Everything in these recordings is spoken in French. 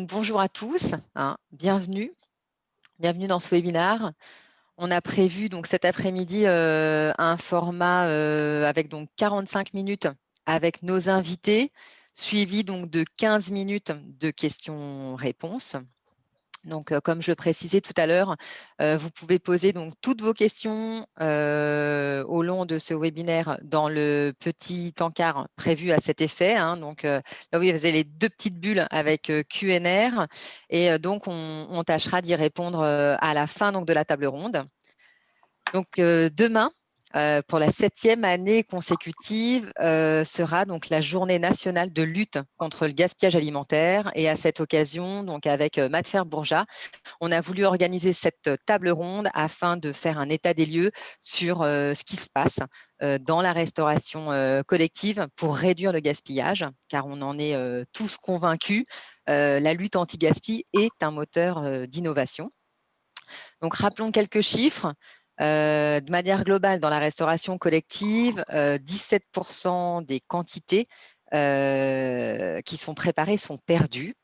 Donc, bonjour à tous, bienvenue dans ce webinaire. On a prévu donc cet après-midi un format avec donc 45 minutes avec nos invités, suivi donc de 15 minutes de questions-réponses. Donc, comme je le précisais tout à l'heure, vous pouvez poser donc toutes vos questions au long de ce webinaire dans le petit encart prévu à cet effet. Donc, là, vous avez les deux petites bulles avec Q&R et donc, on tâchera d'y répondre à la fin donc, de la table ronde. Donc, demain, pour la 7e année consécutive, sera donc la journée nationale de lutte contre le gaspillage alimentaire. Et à cette occasion, donc avec Matt Bourja, on a voulu organiser cette table ronde afin de faire un état des lieux sur ce qui se passe dans la restauration collective pour réduire le gaspillage, car on en est tous convaincus. La lutte anti-gaspi est un moteur d'innovation. Donc, rappelons quelques chiffres. De manière globale, dans la restauration collective, 17% des quantités qui sont préparées sont perdues.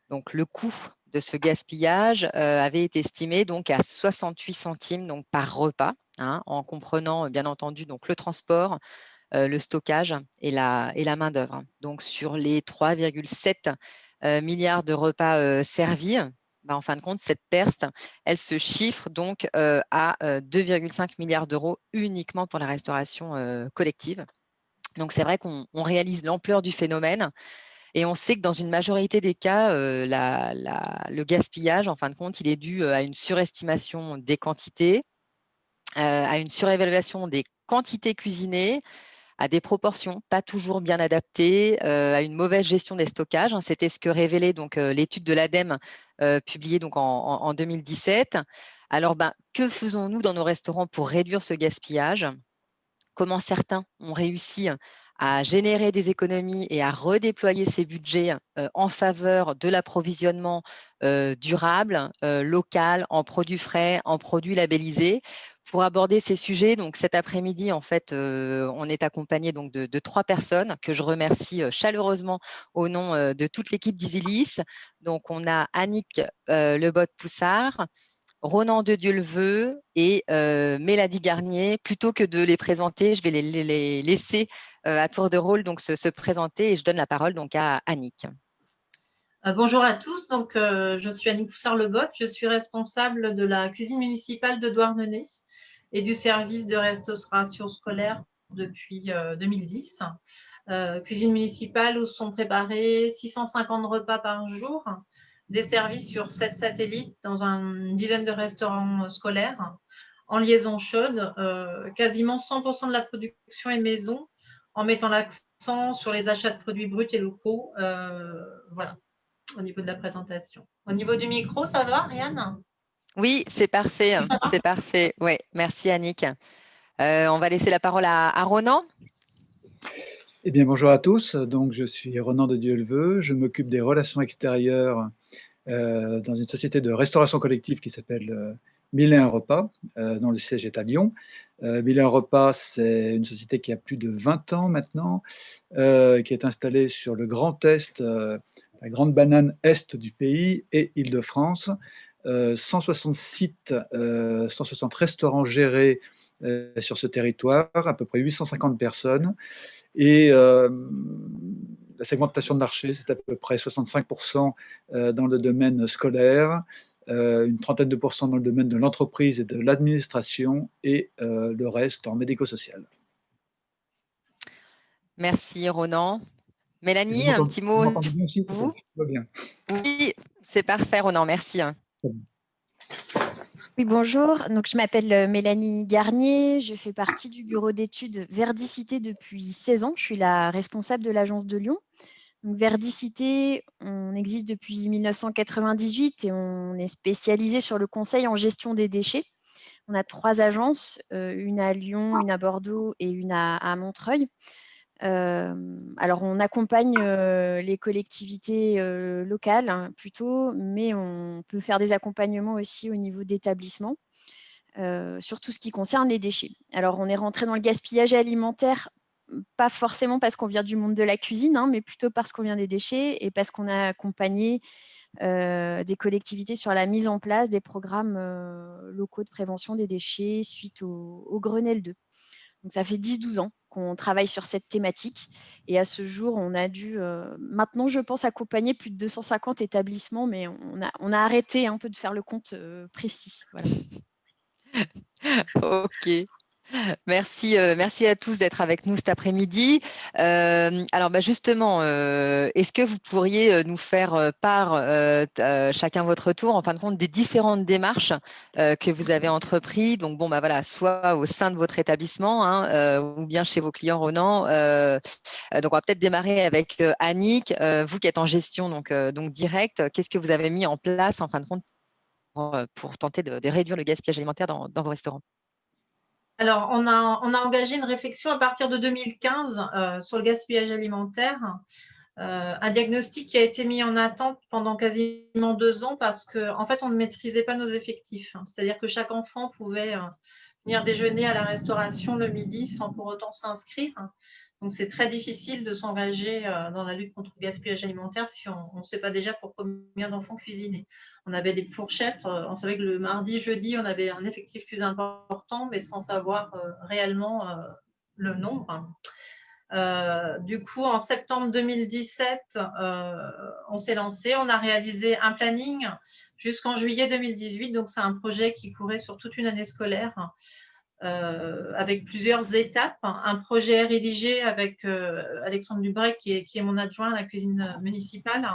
Donc, le coût de ce gaspillage avait été estimé donc, à 68 centimes donc, par repas, en comprenant bien entendu donc, le transport, le stockage et la main-d'œuvre. Donc, sur les 3,7 milliards de repas servis, en fin de compte, cette perte, elle se chiffre donc à 2,5 milliards d'euros uniquement pour la restauration collective. Donc, c'est vrai qu'on réalise l'ampleur du phénomène et on sait que dans une majorité des cas, le gaspillage, en fin de compte, il est dû à une surestimation des quantités, à une surévaluation des quantités cuisinées, à des proportions pas toujours bien adaptées, à une mauvaise gestion des stockages. C'était ce que révélait donc l'étude de l'ADEME publiée donc en 2017. Alors, que faisons-nous dans nos restaurants pour réduire ce gaspillage? Comment certains ont réussi à générer des économies et à redéployer ces budgets en faveur de l'approvisionnement durable, local, en produits frais, en produits labellisés. Pour aborder ces sujets, donc cet après-midi, en fait, on est accompagné donc de 3 personnes que je remercie chaleureusement au nom de toute l'équipe d'Isilis. Donc, on a Annick Lebot-Poussard, Ronan de Dieu le veut et Mélanie Garnier. Plutôt que de les présenter, je vais les laisser à tour de rôle donc se présenter et je donne la parole donc à Annick. Bonjour à tous, donc je suis Annick Poussard-Lebot, je suis responsable de la cuisine municipale de Douarnenez et du service de restauration scolaire depuis 2010. Cuisine municipale où sont préparés 650 repas par jour, des services sur 7 satellites dans une dizaine de restaurants scolaires, en liaison chaude, quasiment 100% de la production est maison, en mettant l'accent sur les achats de produits bruts et locaux. Voilà, au niveau de la présentation. Au niveau du micro, ça va, Ariane? Oui, c'est parfait, c'est parfait. Oui, merci Annick. On va laisser la parole à Ronan. Eh bien, bonjour à tous. Donc, je suis Ronan de Dieu le veut. Je m'occupe des relations extérieures dans une société de restauration collective qui s'appelle 1001 Repas, dont le siège est à Lyon. 1001 Repas, c'est une société qui a plus de 20 ans maintenant, qui est installée sur le Grand Est, la grande banane Est du pays et Île-de-France. 160 sites, 160 restaurants gérés sur ce territoire, à peu près 850 personnes. Et la segmentation de marché, c'est à peu près 65% dans le domaine scolaire, une trentaine de pourcents dans le domaine de l'entreprise et de l'administration, et le reste en médico-social. Merci Ronan. Mélanie, un petit Vous mot m'entendez bien aussi? vous? Tout va bien. Oui, c'est parfait Ronan, merci. Oui, bonjour. Donc, je m'appelle Mélanie Garnier. Je fais partie du bureau d'études Verdicité depuis 16 ans. Je suis la responsable de l'agence de Lyon. Donc, Verdicité, on existe depuis 1998 et on est spécialisé sur le conseil en gestion des déchets. On a 3 agences, une à Lyon, une à Bordeaux et une à Montreuil. Alors, on accompagne les collectivités locales plutôt, mais on peut faire des accompagnements aussi au niveau d'établissements, sur tout ce qui concerne les déchets. Alors, on est rentré dans le gaspillage alimentaire, pas forcément parce qu'on vient du monde de la cuisine, mais plutôt parce qu'on vient des déchets et parce qu'on a accompagné des collectivités sur la mise en place des programmes locaux de prévention des déchets suite au Grenelle 2. Donc, ça fait 10-12 ans qu'on travaille sur cette thématique. Et à ce jour, on a dû, maintenant, je pense, accompagner plus de 250 établissements, mais on a arrêté un peu de faire le compte précis. Voilà. Ok. Merci, merci à tous d'être avec nous cet après-midi. Alors justement, est-ce que vous pourriez nous faire part, chacun votre tour, en fin de compte, des différentes démarches que vous avez entreprises, donc voilà, soit au sein de votre établissement ou bien chez vos clients, Ronan. Donc on va peut-être démarrer avec Annick, vous qui êtes en gestion donc direct. Qu'est-ce que vous avez mis en place en fin de compte pour tenter de réduire le gaspillage alimentaire dans vos restaurants? Alors, on a engagé une réflexion à partir de 2015 sur le gaspillage alimentaire. Un diagnostic qui a été mis en attente pendant quasiment 2 ans parce qu'en fait, on ne maîtrisait pas nos effectifs. C'est-à-dire que chaque enfant pouvait venir déjeuner à la restauration le midi sans pour autant s'inscrire. Donc, c'est très difficile de s'engager dans la lutte contre le gaspillage alimentaire si on ne sait pas déjà pour combien d'enfants cuisiner. On avait des fourchettes, on savait que le mardi, jeudi, on avait un effectif plus important, mais sans savoir réellement le nombre. Du coup, en septembre 2017, on s'est lancé, on a réalisé un planning jusqu'en juillet 2018. Donc, c'est un projet qui courait sur toute une année scolaire avec plusieurs étapes. Un projet rédigé avec Alexandre Dubrec, qui est mon adjoint à la cuisine municipale.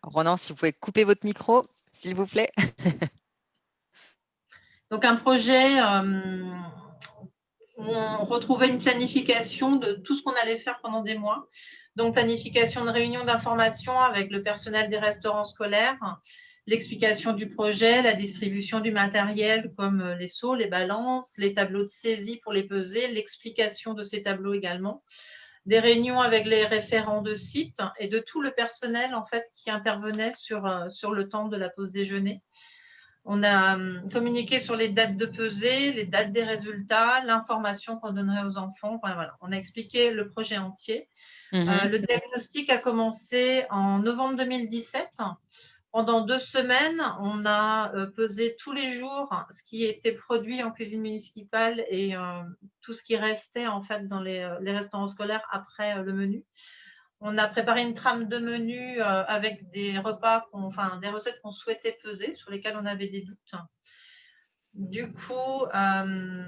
Ronan, si vous pouvez couper votre micro, s'il vous plaît. Donc, un projet où on retrouvait une planification de tout ce qu'on allait faire pendant des mois. Donc, planification de réunions d'information avec le personnel des restaurants scolaires, l'explication du projet, la distribution du matériel comme les seaux, les balances, les tableaux de saisie pour les peser, l'explication de ces tableaux également, des réunions avec les référents de site et de tout le personnel en fait qui intervenait sur le temps de la pause déjeuner. On a communiqué sur les dates de pesée, les dates des résultats, l'information qu'on donnerait aux enfants. Enfin, voilà. On a expliqué le projet entier. Le diagnostic a commencé en novembre 2017. Pendant 2 semaines, on a pesé tous les jours ce qui était produit en cuisine municipale et tout ce qui restait en fait dans les restaurants scolaires après le menu. On a préparé une trame de menu avec des repas, des recettes qu'on souhaitait peser, sur lesquelles on avait des doutes. Du coup,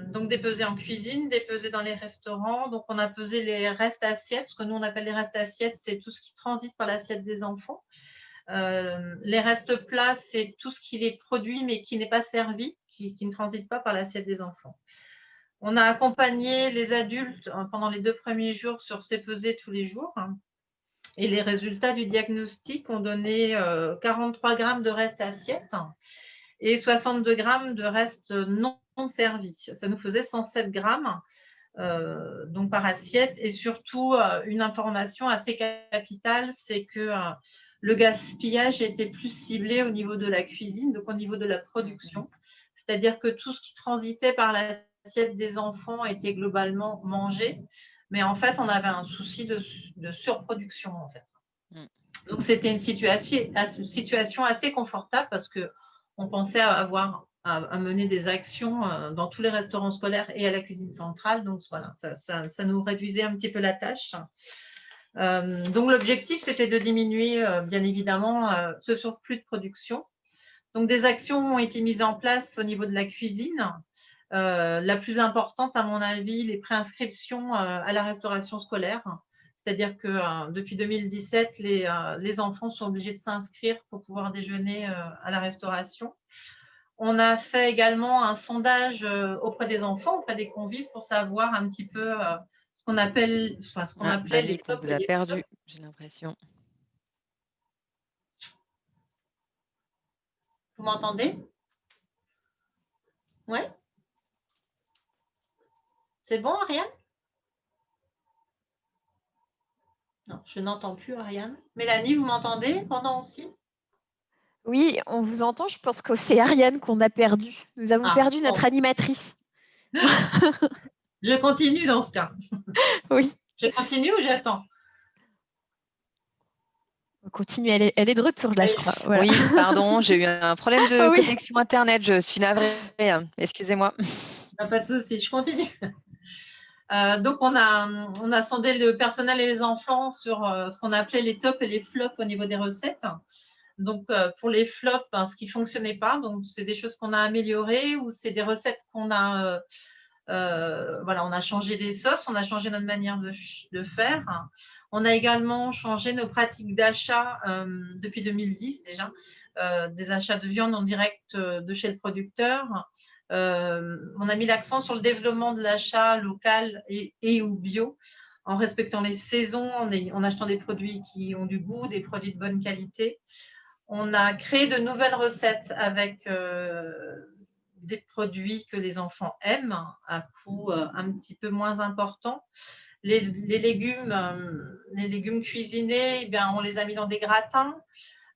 donc des pesées en cuisine, des pesées dans les restaurants. Donc, on a pesé les restes assiettes. Ce que nous, on appelle les restes assiettes, c'est tout ce qui transite par l'assiette des enfants. Les restes plats, c'est tout ce qui est produit, mais qui n'est pas servi, qui ne transite pas par l'assiette des enfants. On a accompagné les adultes pendant les 2 premiers jours sur ces pesées tous les jours. Et les résultats du diagnostic ont donné 43 grammes de restes assiettes et 62 grammes de restes non servis. Ça nous faisait 107 grammes donc par assiette. Et surtout, une information assez capitale, c'est que le gaspillage était plus ciblé au niveau de la cuisine, donc au niveau de la production. C'est-à-dire que tout ce qui transitait par l'assiette des enfants était globalement mangé. Mais en fait, on avait un souci de surproduction, en fait. Donc, c'était une situation assez confortable parce qu'on pensait avoir à mener des actions dans tous les restaurants scolaires et à la cuisine centrale. Donc, voilà, ça nous réduisait un petit peu la tâche. Donc, l'objectif, c'était de diminuer, bien évidemment, ce surplus de production. Donc, des actions ont été mises en place au niveau de la cuisine. La plus importante, à mon avis, les préinscriptions à la restauration scolaire. C'est-à-dire que depuis 2017, les enfants sont obligés de s'inscrire pour pouvoir déjeuner à la restauration. On a fait également un sondage auprès des enfants, auprès des convives, pour savoir un petit peu ce qu'on appelait les Annick, on tops vous et a les perdu, flops. j'ai l'impression. Vous m'entendez? Oui? C'est bon, Ariane? Non, je n'entends plus Ariane. Mélanie, vous m'entendez pendant aussi? Oui, on vous entend. Je pense que c'est Ariane qu'on a perdu. Nous avons perdu notre animatrice. Je continue dans ce cas. Oui. Je continue ou j'attends? On continue, elle est de retour là, je crois. Voilà. Oui, pardon, j'ai eu un problème de Oui. connexion Internet, je suis navrée, excusez-moi. Pas de souci, je continue. Donc, on a sondé le personnel et les enfants sur ce qu'on appelait les tops et les flops au niveau des recettes. Donc, pour les flops, ce qui ne fonctionnait pas, donc c'est des choses qu'on a améliorées ou c'est des recettes qu'on a, voilà, on a changé des sauces, on a changé notre manière de faire. On a également changé nos pratiques d'achat depuis 2010 déjà, des achats de viande en direct de chez le producteur. On a mis l'accent sur le développement de l'achat local et ou bio, en respectant les saisons, en achetant des produits qui ont du goût, des produits de bonne qualité. On a créé de nouvelles recettes avec des produits que les enfants aiment, à coût un petit peu moins important. Les légumes cuisinés, eh bien, on les a mis dans des gratins.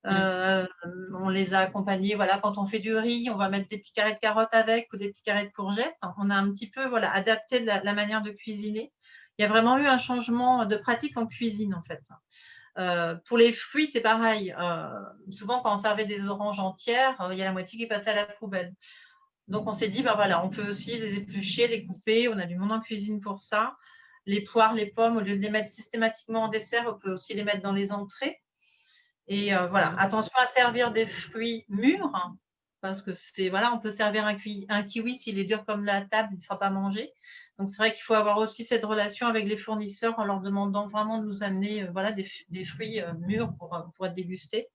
On les a accompagnés, voilà, quand on fait du riz, on va mettre des petits carrés de carottes avec ou des petits carrés de courgettes. On a un petit peu adapté la manière de cuisiner. Il y a vraiment eu un changement de pratique en cuisine, en fait. Pour les fruits, c'est pareil. Souvent, quand on servait des oranges entières, il y a la moitié qui passait à la poubelle. Donc, on s'est dit, voilà, on peut aussi les éplucher, les couper. On a du monde en cuisine pour ça. Les poires, les pommes, au lieu de les mettre systématiquement en dessert, on peut aussi les mettre dans les entrées. Et voilà, attention à servir des fruits mûrs, parce que on peut servir un kiwi, s'il est dur comme la table, il ne sera pas mangé. Donc, c'est vrai qu'il faut avoir aussi cette relation avec les fournisseurs en leur demandant vraiment de nous amener des fruits mûrs pour être dégustés.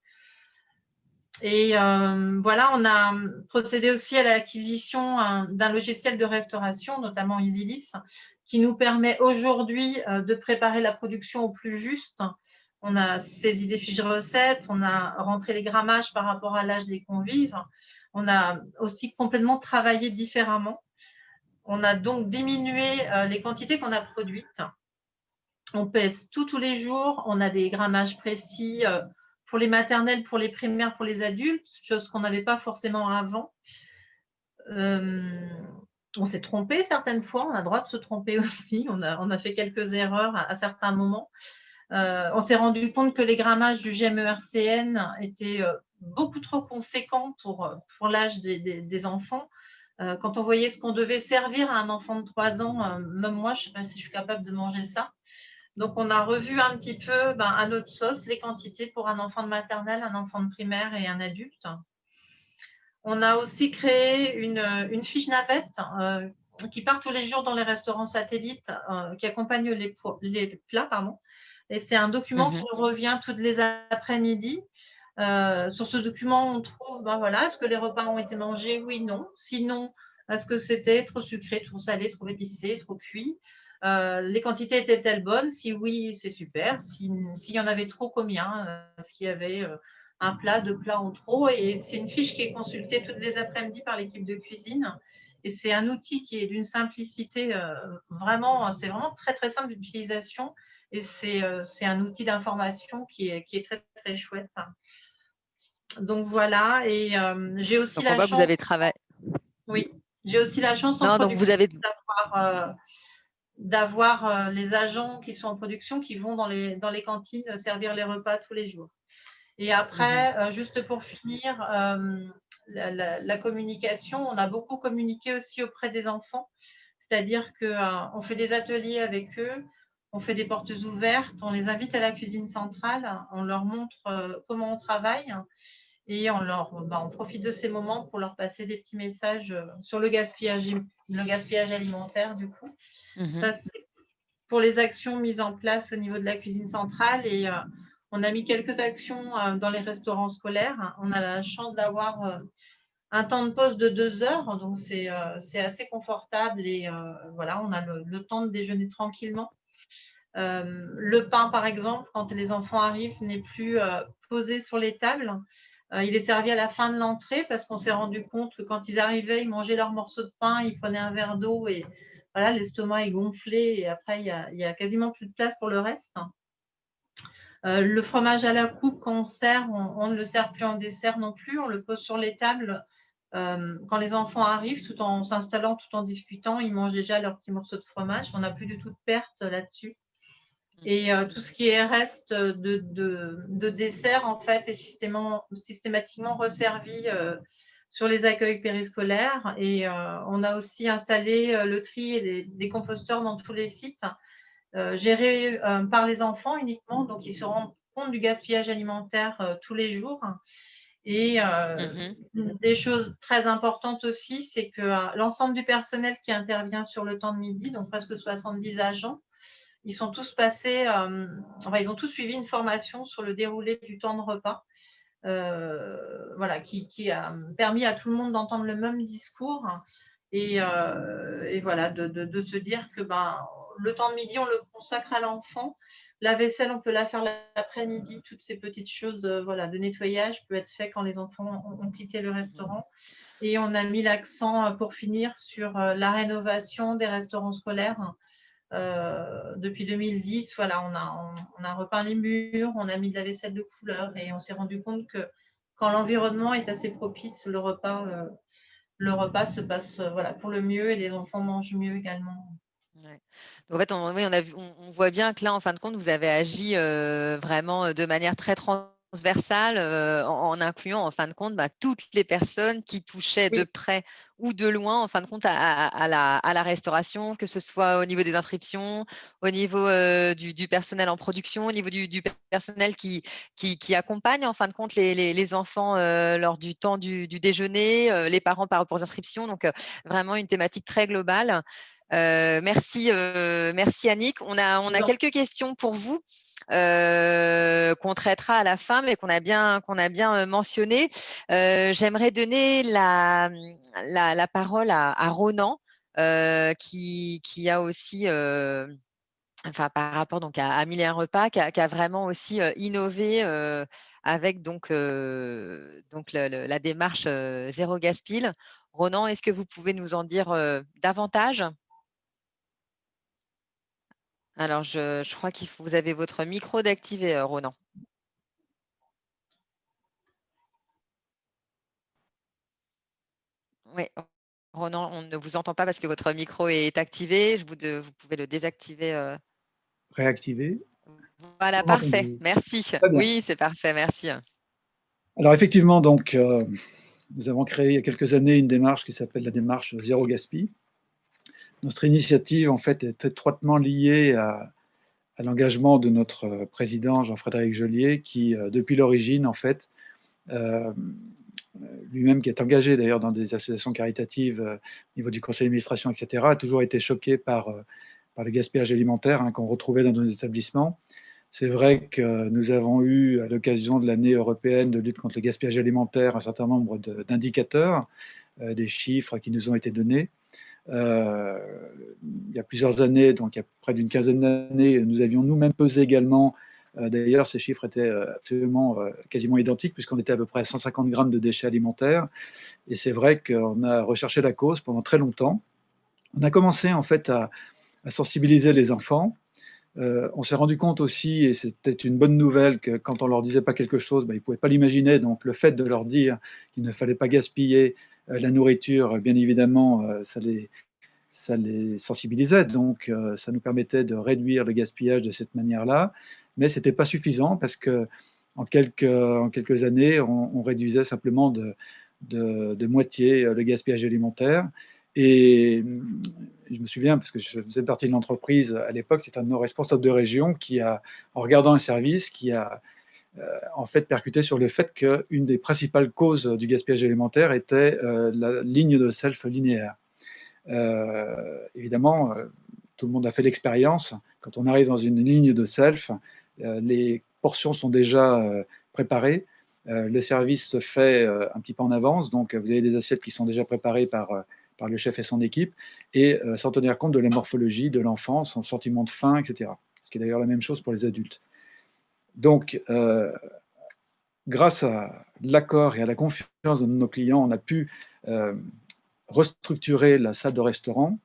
Et voilà, on a procédé aussi à l'acquisition d'un logiciel de restauration, notamment EasyList, qui nous permet aujourd'hui de préparer la production au plus juste. On a saisi des fiches de recettes, on a rentré les grammages par rapport à l'âge des convives, on a aussi complètement travaillé différemment. On a donc diminué les quantités qu'on a produites. On pèse tous les jours, on a des grammages précis pour les maternelles, pour les primaires, pour les adultes, chose qu'on n'avait pas forcément avant. On s'est trompé certaines fois, on a le droit de se tromper aussi, on a fait quelques erreurs à certains moments. On s'est rendu compte que les grammages du GMERCN étaient beaucoup trop conséquents pour l'âge des enfants. Quand on voyait ce qu'on devait servir à un enfant de 3 ans, même moi, je ne sais pas si je suis capable de manger ça. Donc, on a revu un petit peu à notre sauce les quantités pour un enfant de maternelle, un enfant de primaire et un adulte. On a aussi créé une fiche navette qui part tous les jours dans les restaurants satellites, qui accompagne les plats. Et c'est un document qui revient toutes les après-midi. Sur ce document, on trouve, est-ce que les repas ont été mangés? Oui, non. Sinon, est-ce que c'était trop sucré, trop salé, trop épicé, trop cuit? Les quantités étaient-elles bonnes? Si oui, c'est super. S'il y en avait trop, combien? Est-ce qu'il y avait un plat, 2 plats en trop? Et c'est une fiche qui est consultée toutes les après-midi par l'équipe de cuisine. Et c'est un outil qui est d'une simplicité c'est vraiment très, très simple d'utilisation. Et c'est un outil d'information qui est très, très chouette. Donc voilà, et j'ai aussi la chance. Vous avez travaillé. Oui, j'ai aussi la chance en production d'avoir les agents qui sont en production qui vont dans les cantines servir les repas tous les jours. Et après, juste pour finir, la communication, on a beaucoup communiqué aussi auprès des enfants, c'est-à-dire qu'on fait des ateliers avec eux, on fait des portes ouvertes, on les invite à la cuisine centrale, on leur montre comment on travaille et on profite de ces moments pour leur passer des petits messages sur le gaspillage alimentaire du coup. Ça, c'est pour les actions mises en place au niveau de la cuisine centrale et on a mis quelques actions dans les restaurants scolaires. On a la chance d'avoir un temps de pause de 2 heures, donc c'est assez confortable et voilà, on a le temps de déjeuner tranquillement. Le pain, par exemple, quand les enfants arrivent, n'est plus posé sur les tables. Il est servi à la fin de l'entrée parce qu'on s'est rendu compte que quand ils arrivaient, ils mangeaient leur morceau de pain, ils prenaient un verre d'eau et voilà, l'estomac est gonflé et après, il y a quasiment plus de place pour le reste. Le fromage à la coupe, quand on sert, on ne le sert plus en dessert non plus, on le pose sur les tables. Quand les enfants arrivent, tout en s'installant, tout en discutant, ils mangent déjà leur petit morceau de fromage. On n'a plus du tout de perte là-dessus. Et tout ce qui est reste de dessert, en fait, est systématiquement resservi sur les accueils périscolaires. Et on a aussi installé le tri et des composteurs dans tous les sites, gérés par les enfants uniquement. Donc, ils se rendent compte du gaspillage alimentaire tous les jours. Et des choses très importantes aussi, c'est que l'ensemble du personnel qui intervient sur le temps de midi, donc presque 70 agents, ils sont tous passés, ils ont tous suivi une formation sur le déroulé du temps de repas, voilà, qui a permis à tout le monde d'entendre le même discours et voilà, de se dire que le temps de midi, on le consacre à l'enfant. La vaisselle, on peut la faire l'après-midi. Toutes ces petites choses voilà, de nettoyage peut être fait quand les enfants ont quitté le restaurant. Et on a mis l'accent, pour finir, sur la rénovation des restaurants scolaires. Depuis 2010, voilà, on a repeint les murs, on a mis de la vaisselle de couleur et on s'est rendu compte que quand l'environnement est assez propice, le repas se passe voilà, pour le mieux et les enfants mangent mieux également. Ouais. Donc, en fait, on voit bien que là, en fin de compte, vous avez agi vraiment de manière très transversale en incluant, en fin de compte, toutes les personnes qui touchaient de près ou de loin, en fin de compte, à la restauration, que ce soit au niveau des inscriptions, au niveau du personnel en production, au niveau du personnel qui accompagne, en fin de compte, les enfants lors du temps du déjeuner, les parents par rapport aux inscriptions. Donc, vraiment une thématique très globale. Merci Annick. On a quelques questions pour vous qu'on traitera à la fin, mais qu'on a bien mentionné. J'aimerais donner la parole à Ronan, qui a aussi, par rapport donc à Mille et un repas, qui a vraiment aussi innové avec la démarche Zéro Gaspille. Ronan, est-ce que vous pouvez nous en dire davantage? Alors, je crois que vous avez votre micro d'activé, Ronan. Oui, Ronan, on ne vous entend pas parce que votre micro est activé. Vous pouvez le désactiver. Réactiver. Voilà, parfait. Merci. Oui, c'est parfait. Merci. Alors, effectivement, donc, nous avons créé il y a quelques années une démarche qui s'appelle la démarche Zéro Gaspille. Notre initiative, en fait, est étroitement liée à l'engagement de notre président Jean-Frédéric Joliet, qui, depuis l'origine, en fait, lui-même qui est engagé d'ailleurs dans des associations caritatives au niveau du conseil d'administration, etc., a toujours été choqué par le gaspillage alimentaire qu'on retrouvait dans nos établissements. C'est vrai que nous avons eu, à l'occasion de l'année européenne de lutte contre le gaspillage alimentaire, un certain nombre d'indicateurs, des chiffres qui nous ont été donnés. Il y a plusieurs années, donc il y a près d'une quinzaine d'années, nous avions nous-mêmes pesé également. D'ailleurs, ces chiffres étaient absolument quasiment identiques, puisqu'on était à peu près à 150 grammes de déchets alimentaires. Et c'est vrai qu'on a recherché la cause pendant très longtemps. On a commencé en fait à sensibiliser les enfants. On s'est rendu compte aussi, et c'était une bonne nouvelle, que quand on leur disait pas quelque chose, ils ne pouvaient pas l'imaginer. Donc le fait de leur dire qu'il ne fallait pas gaspiller la nourriture, bien évidemment, ça les sensibilisait. Donc ça nous permettait de réduire le gaspillage de cette manière-là. Mais ce n'était pas suffisant parce que en quelques années, on réduisait simplement de moitié le gaspillage alimentaire. Et je me souviens, parce que je faisais partie de l'entreprise à l'époque, c'est un de nos responsables de région qui a, en regardant un service, qui a en fait percuté sur le fait qu'une des principales causes du gaspillage alimentaire était la ligne de self linéaire. Évidemment, tout le monde a fait l'expérience. Quand on arrive dans une ligne de self, les portions sont déjà préparées. Le service se fait un petit peu en avance, donc vous avez des assiettes qui sont déjà préparées par le chef et son équipe, et sans tenir compte de la morphologie de l'enfant, son sentiment de faim, etc. Ce qui est d'ailleurs la même chose pour les adultes. Donc, grâce à l'accord et à la confiance de nos clients, on a pu restructurer la salle de restaurant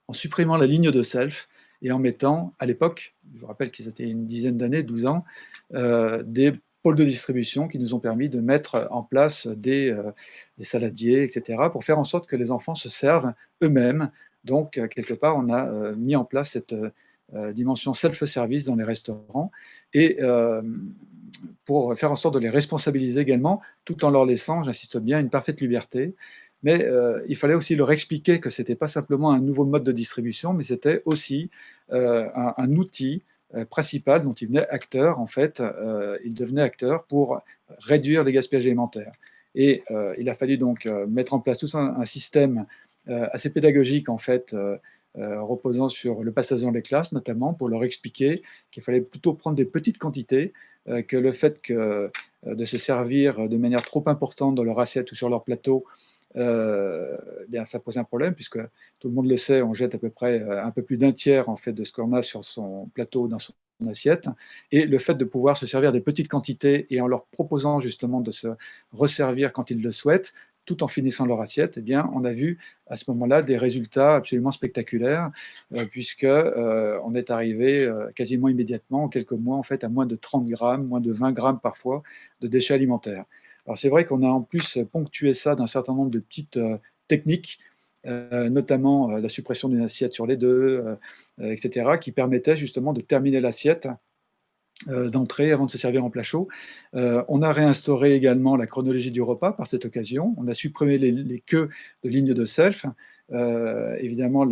en supprimant la ligne de self et en mettant, à l'époque, je vous rappelle que c'était une dizaine d'années, 12 ans, des pôles de distribution qui nous ont permis de mettre en place des saladiers, etc., pour faire en sorte que les enfants se servent eux-mêmes. Donc, quelque part, on a mis en place dimension self-service dans les restaurants et pour faire en sorte de les responsabiliser également, tout en leur laissant, j'insiste bien, une parfaite liberté. Mais il fallait aussi leur expliquer que ce n'était pas simplement un nouveau mode de distribution, mais c'était aussi un outil principal dont ils venaient acteurs, en fait. Ils devenaient acteurs pour réduire les gaspillages alimentaires. Et il a fallu donc mettre en place tout un système assez pédagogique, en fait, reposant sur le passage dans les classes, notamment, pour leur expliquer qu'il fallait plutôt prendre des petites quantités, que le fait de se servir de manière trop importante dans leur assiette ou sur leur plateau, bien, ça pose un problème, puisque tout le monde le sait, on jette à peu près un peu plus d'un tiers en fait, de ce qu'on a sur son plateau, dans son assiette. Et le fait de pouvoir se servir des petites quantités et en leur proposant justement de se resservir quand ils le souhaitent, tout en finissant leur assiette, eh bien, on a vu à ce moment-là des résultats absolument spectaculaires, puisque on est arrivé quasiment immédiatement, en quelques mois, en fait, à moins de 30 grammes, moins de 20 grammes parfois, de déchets alimentaires. Alors c'est vrai qu'on a en plus ponctué ça d'un certain nombre de petites techniques, notamment la suppression d'une assiette sur les deux, etc., qui permettaient justement de terminer l'assiette d'entrée avant de se servir en plat chaud. On a réinstauré également la chronologie du repas par cette occasion. On a supprimé les queues de lignes de self. Évidemment,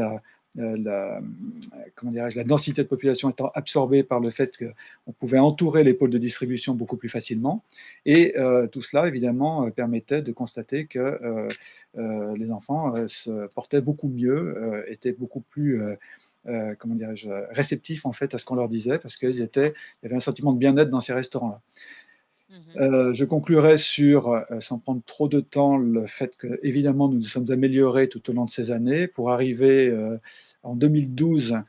comment dirais-je, la densité de population étant absorbée par le fait qu'on pouvait entourer les pôles de distribution beaucoup plus facilement. Et tout cela, évidemment, permettait de constater que les enfants se portaient beaucoup mieux, étaient beaucoup plus comment dirais-je, réceptifs en fait à ce qu'on leur disait, parce qu'il y avait un sentiment de bien-être dans ces restaurants-là. Je conclurai sur, sans prendre trop de temps, le fait que évidemment nous nous sommes améliorés tout au long de ces années pour arriver en 2012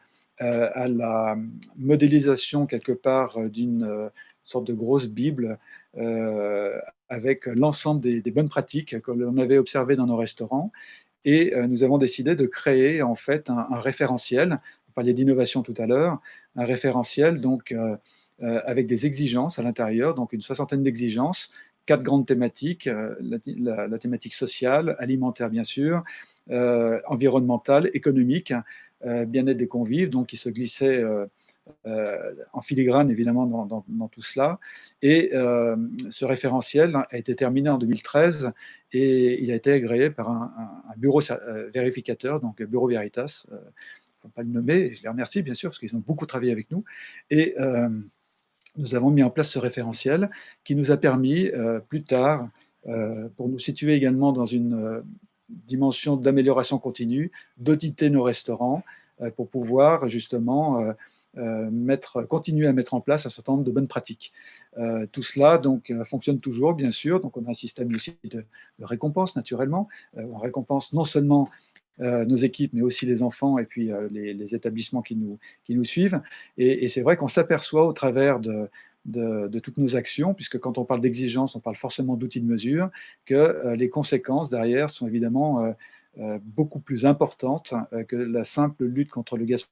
à la modélisation quelque part d'une sorte de grosse Bible avec l'ensemble des bonnes pratiques que l'on avait observées dans nos restaurants. Et nous avons décidé de créer en fait un référentiel. On parlait d'innovation tout à l'heure, un référentiel donc avec des exigences à l'intérieur, donc une soixantaine d'exigences, 4 grandes thématiques, la thématique sociale, alimentaire bien sûr, environnementale, économique, bien-être des convives, donc qui se glissait en filigrane évidemment dans tout cela. Et ce référentiel a été terminé en 2013 et il a été agréé par un bureau vérificateur, donc Bureau Veritas. Il ne faut pas le nommer, je les remercie bien sûr parce qu'ils ont beaucoup travaillé avec nous. Et nous avons mis en place ce référentiel qui nous a permis plus tard, pour nous situer également dans une dimension d'amélioration continue, d'auditer nos restaurants pour pouvoir justement continuer à mettre en place un certain nombre de bonnes pratiques. Tout cela donc fonctionne toujours, bien sûr. Donc on a un système aussi de récompense, naturellement. On récompense non seulement nos équipes, mais aussi les enfants et puis les établissements qui nous suivent. Et c'est vrai qu'on s'aperçoit au travers de toutes nos actions, puisque quand on parle d'exigence, on parle forcément d'outils de mesure, que les conséquences derrière sont évidemment beaucoup plus importantes que la simple lutte contre le gaspillage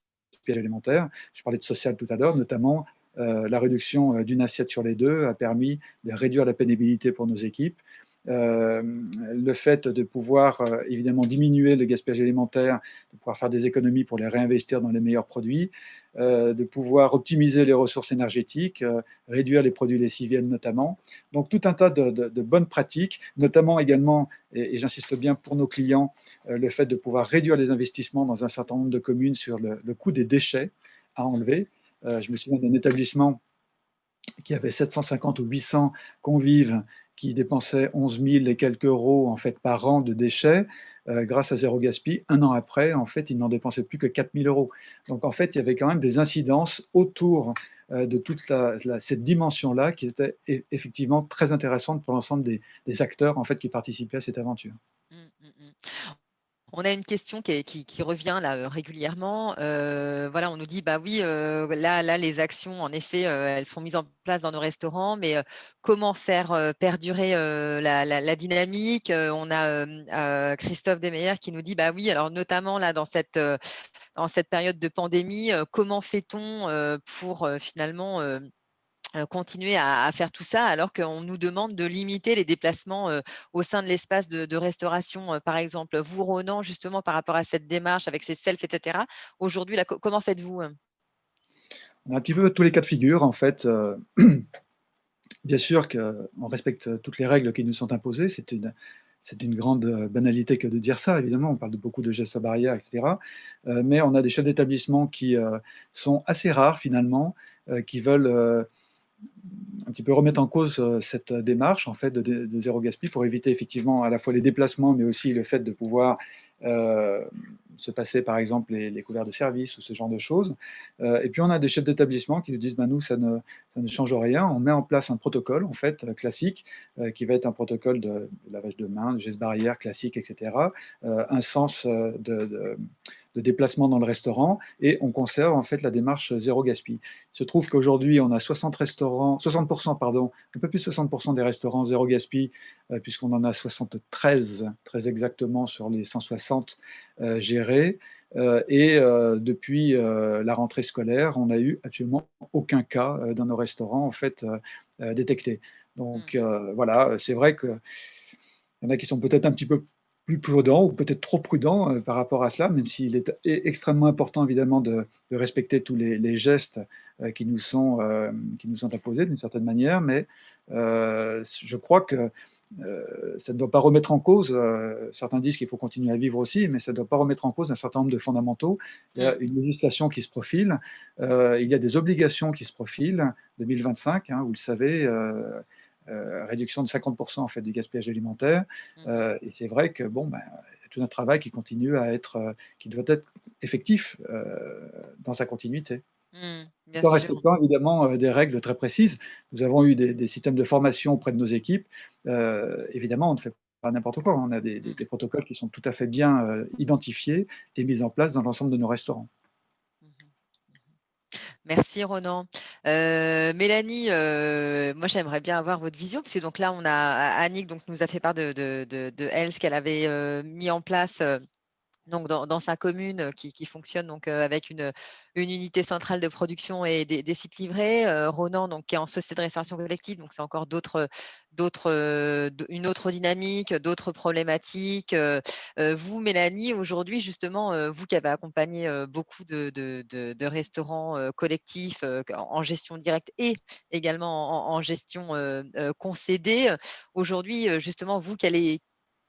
alimentaire. Je parlais de social tout à l'heure, notamment la réduction d'une assiette sur les deux a permis de réduire la pénibilité pour nos équipes. Le fait de pouvoir évidemment diminuer le gaspillage alimentaire, de pouvoir faire des économies pour les réinvestir dans les meilleurs produits, de pouvoir optimiser les ressources énergétiques, réduire les produits lessiviels notamment. Donc tout un tas de bonnes pratiques, notamment également, et j'insiste bien pour nos clients, le fait de pouvoir réduire les investissements dans un certain nombre de communes sur le coût des déchets à enlever. Je me souviens d'un établissement qui avait 750 ou 800 convives qui dépensaient 11 000 et quelques euros en fait, par an de déchets, grâce à Zéro Gaspi. Un an après, en fait, ils n'en dépensaient plus que 4 000 euros. Donc, en fait, il y avait quand même des incidences autour de toute cette dimension-là qui était effectivement très intéressante pour l'ensemble des acteurs en fait, qui participaient à cette aventure. On a une question qui revient là régulièrement. Voilà, on nous dit bah oui, là les actions en effet elles sont mises en place dans nos restaurants, mais comment faire perdurer la dynamique? On a Christophe Desmeyer qui nous dit bah oui, alors notamment là dans cette période de pandémie, comment fait-on pour finalement continuer à faire tout ça alors qu'on nous demande de limiter les déplacements au sein de l'espace de restauration, par exemple. Vous, Ronan, justement, par rapport à cette démarche avec ces selfs, etc., aujourd'hui, comment faites-vous? On a un petit peu tous les cas de figure, en fait. Bien sûr qu'on respecte toutes les règles qui nous sont imposées. C'est une grande banalité que de dire ça, évidemment. On parle de beaucoup de gestes barrières, etc. Mais on a des chefs d'établissement qui sont assez rares, finalement, qui veulent un petit peu remettre en cause cette démarche en fait de zéro gaspille pour éviter effectivement à la fois les déplacements, mais aussi le fait de pouvoir euh, se passer par exemple les couverts de service ou ce genre de choses. Et puis on a des chefs d'établissement qui nous disent bah, nous ça ne change rien, on met en place un protocole en fait classique qui va être un protocole de lavage de mains, de gestes barrières classique, etc. Un sens de déplacement dans le restaurant et on conserve en fait la démarche zéro gaspille. Il se trouve qu'aujourd'hui, on a 60 restaurants, 60%, pardon, un peu plus de 60% des restaurants zéro gaspille, puisqu'on en a 73, très exactement, sur les 160 gérés. Depuis la rentrée scolaire, on n'a eu absolument aucun cas dans nos restaurants en fait détecté. Donc voilà, c'est vrai qu'il y en a qui sont peut-être un petit peu plus prudents ou peut-être trop prudents par rapport à cela, même s'il est extrêmement important évidemment de respecter tous les gestes qui nous sont imposés d'une certaine manière, mais je crois que ça ne doit pas remettre en cause, certains disent qu'il faut continuer à vivre aussi, mais ça ne doit pas remettre en cause un certain nombre de fondamentaux. Il y a une législation qui se profile, il y a des obligations qui se profilent, 2025, hein, vous le savez, réduction de 50% en fait, du gaspillage alimentaire. Et c'est vrai que bon, ben, y a tout un travail qui continue à être, qui doit être effectif dans sa continuité. Bien Tout en sûr. respectant évidemment des règles très précises. Nous avons eu des systèmes de formation auprès de nos équipes. Évidemment, on ne fait pas n'importe quoi. On a des protocoles qui sont tout à fait bien identifiés et mis en place dans l'ensemble de nos restaurants. Merci Ronan. Mélanie, moi j'aimerais bien avoir votre vision, parce que donc là on a Annick donc nous a fait part de elle, ce qu'elle avait mis en place donc dans sa commune qui fonctionne donc avec une unité centrale de production et des sites livrés. Ronan donc qui est en société de restauration collective, donc c'est encore une autre dynamique, d'autres problématiques. Vous, Mélanie, aujourd'hui justement, vous qui avez accompagné beaucoup de restaurants collectifs en gestion directe et également en gestion concédée, aujourd'hui justement vous, quel est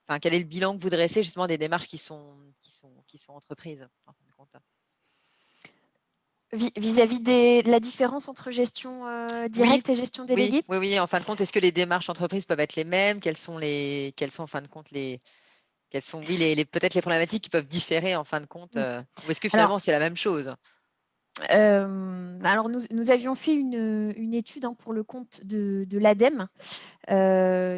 le bilan que vous dressez justement des démarches qui sont entreprises en fin de compte? Vis-à-vis de la différence entre gestion Oui, directe et gestion oui, déléguée? oui, oui. En fin de compte, est-ce que les démarches entreprises peuvent être les mêmes? Quelles sont en fin de compte quelles sont, oui, peut-être les problématiques qui peuvent différer en fin de compte, ou est-ce que Alors, finalement c'est la même chose? alors nous avions fait une étude pour le compte de l'ADEME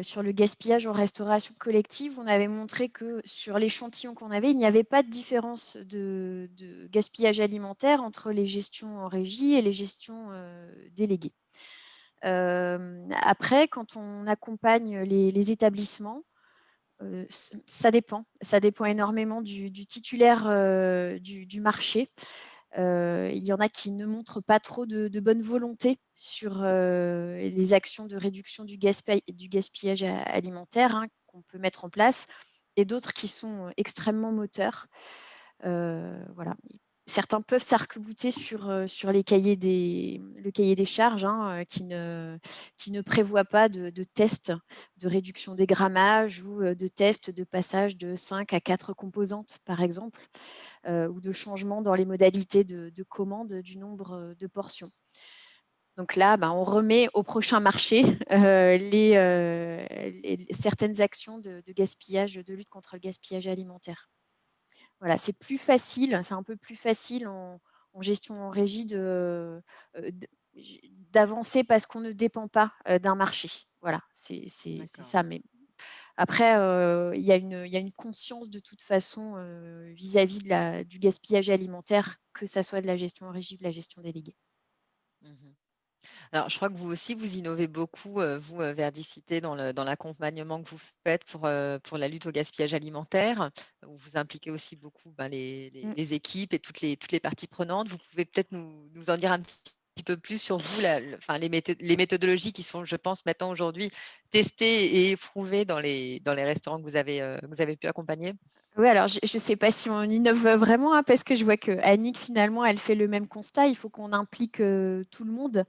sur le gaspillage en restauration collective. On avait montré que sur l'échantillon qu'on avait, il n'y avait pas de différence de gaspillage alimentaire entre les gestions en régie et les gestions déléguées. Après, quand on accompagne les établissements, ça dépend. Ça dépend énormément du titulaire du marché. Il y en a qui ne montrent pas trop de bonne volonté sur les actions de réduction du gaspillage alimentaire qu'on peut mettre en place, et d'autres qui sont extrêmement moteurs. Voilà. Certains peuvent s'arc-bouter sur le cahier des charges qui ne prévoit pas de tests de réduction des grammages ou de tests de passage de 5 à 4 composantes, par exemple, ou de changement dans les modalités de commande du nombre de portions. Donc là, on remet au prochain marché certaines actions de gaspillage, de lutte contre le gaspillage alimentaire. Voilà, c'est plus facile, c'est un peu plus facile en gestion en régie d'avancer parce qu'on ne dépend pas d'un marché. Voilà, c'est ça. Mais après, il y a une conscience de toute façon vis-à-vis du gaspillage alimentaire, que ça soit de la gestion en régie ou de la gestion déléguée. Alors, je crois que vous aussi, vous innovez beaucoup, vous, Verdicité, dans l'accompagnement que vous faites pour la lutte au gaspillage alimentaire. Vous impliquez aussi beaucoup les équipes et toutes les parties prenantes. Vous pouvez peut-être nous en dire un petit peu plus sur vous, les méthodologies qui sont, je pense, maintenant aujourd'hui testées et éprouvées dans les restaurants que vous avez pu accompagner? Oui, alors je ne sais pas si on innove vraiment, hein, parce que je vois que Annick, finalement, elle fait le même constat. Il faut qu'on implique tout le monde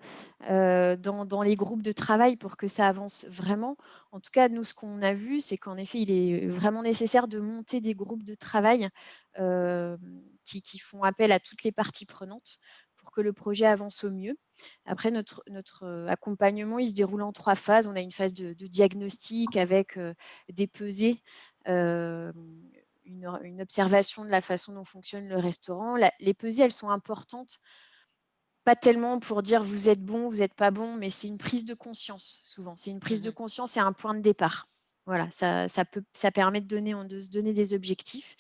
dans les groupes de travail pour que ça avance vraiment. En tout cas, nous, ce qu'on a vu, c'est qu'en effet, il est vraiment nécessaire de monter des groupes de travail qui font appel à toutes les parties prenantes pour que le projet avance au mieux. Après, notre accompagnement, il se déroule en 3 phases. On a une phase de diagnostic avec des pesées, une observation de la façon dont fonctionne le restaurant. Les pesées, elles sont importantes, pas tellement pour dire vous êtes bon, vous n'êtes pas bon, mais c'est une prise de conscience, souvent. C'est une prise de conscience et un point de départ. Voilà, ça permet de se donner des objectifs.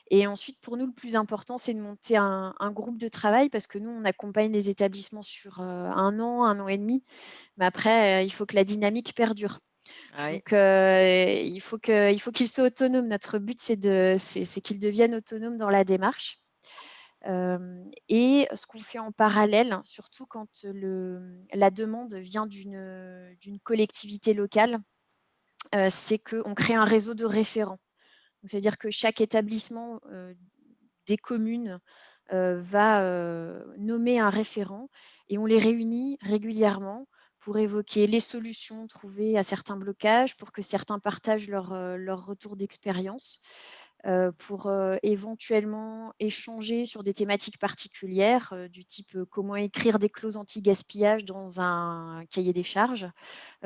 Et ensuite, pour nous, le plus important, c'est de monter un groupe de travail parce que nous, on accompagne les établissements sur 1 an et demi. Mais après, il faut que la dynamique perdure. Ah oui. Donc, il faut qu'ils soient autonomes. Notre but, c'est qu'ils deviennent autonomes dans la démarche. Et ce qu'on fait en parallèle, surtout quand la demande vient d'une collectivité locale, c'est qu'on crée un réseau de référents. C'est-à-dire que chaque établissement des communes va nommer un référent et on les réunit régulièrement pour évoquer les solutions trouvées à certains blocages, pour que certains partagent leur retour d'expérience, pour éventuellement échanger sur des thématiques particulières du type comment écrire des clauses anti-gaspillage dans un cahier des charges,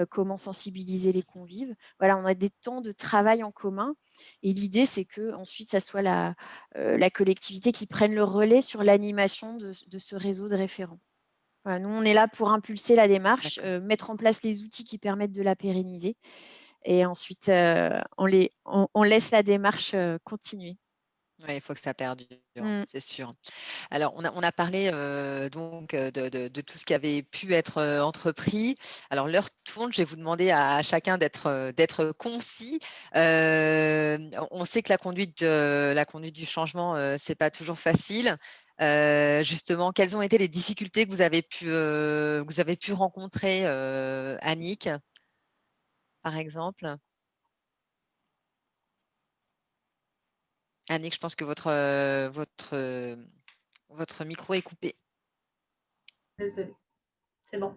comment sensibiliser les convives. Voilà, on a des temps de travail en commun et l'idée, c'est qu'ensuite, ça soit la collectivité qui prenne le relais sur l'animation de ce réseau de référents. Voilà, nous, on est là pour impulser la démarche, mettre en place les outils qui permettent de la pérenniser et ensuite, on laisse la démarche continuer. Ouais, il faut que ça perdure, Mmh. c'est sûr. Alors, on a parlé donc de tout ce qui avait pu être entrepris. Alors, l'heure tourne. Je vais vous demander à chacun d'être concis. On sait que la conduite du changement, c'est pas toujours facile. Justement, quelles ont été les difficultés que vous avez pu rencontrer, Annick, par exemple? Annick, je pense que votre micro est coupé. Désolée, c'est bon.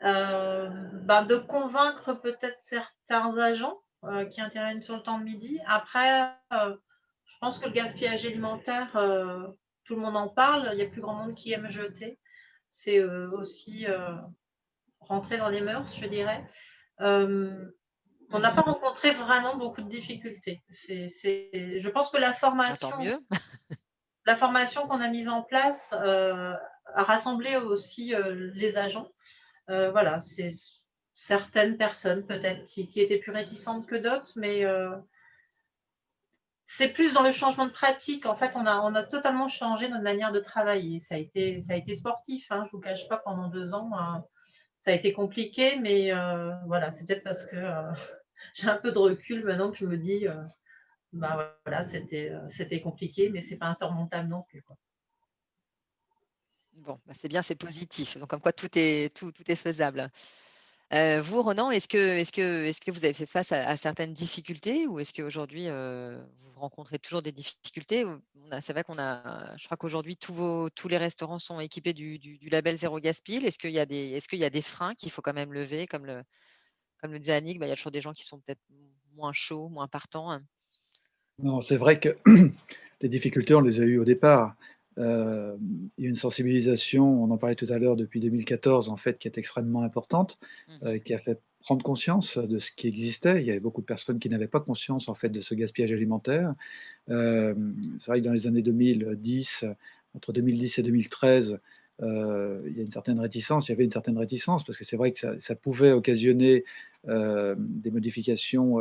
De convaincre peut-être certains agents qui interviennent sur le temps de midi. Après, je pense que le gaspillage alimentaire, tout le monde en parle, il y a plus grand monde qui aime jeter. C'est aussi rentrer dans les mœurs, je dirais. On n'a pas rencontré vraiment beaucoup de difficultés. Je pense que Ah, tant mieux. la formation qu'on a mise en place a rassemblé aussi les agents. Voilà, c'est certaines personnes peut-être qui étaient plus réticentes que d'autres, mais c'est plus dans le changement de pratique. En fait, on a totalement changé notre manière de travailler. Ça a été sportif, hein, je ne vous cache pas, pendant 2 ans, ça a été compliqué, mais voilà, c'est peut-être parce que j'ai un peu de recul maintenant que je me dis, voilà, c'était compliqué, mais c'est pas insurmontable non plus, quoi. Bon, c'est bien, c'est positif. Donc, comme quoi tout est faisable. Vous, Ronan, est-ce que vous avez fait face à certaines difficultés ou est-ce qu'aujourd'hui, vous rencontrez toujours des difficultés? C'est vrai je crois qu'aujourd'hui, tous les restaurants sont équipés du label Zéro Gaspille. Est-ce qu'il y a des freins qu'il faut quand même lever? Comme le disait Annick, il y a toujours des gens qui sont peut-être moins chauds, moins partants, hein. Non, c'est vrai que les difficultés, on les a eues au départ. Il y a une sensibilisation, on en parlait tout à l'heure, depuis 2014, en fait, qui est extrêmement importante, Mmh. qui a fait prendre conscience de ce qui existait. Il y avait beaucoup de personnes qui n'avaient pas conscience, en fait, de ce gaspillage alimentaire. C'est vrai que dans les années 2010, entre 2010 et 2013, il y a une certaine réticence, il y avait une certaine réticence parce que c'est vrai que ça pouvait occasionner, des modifications,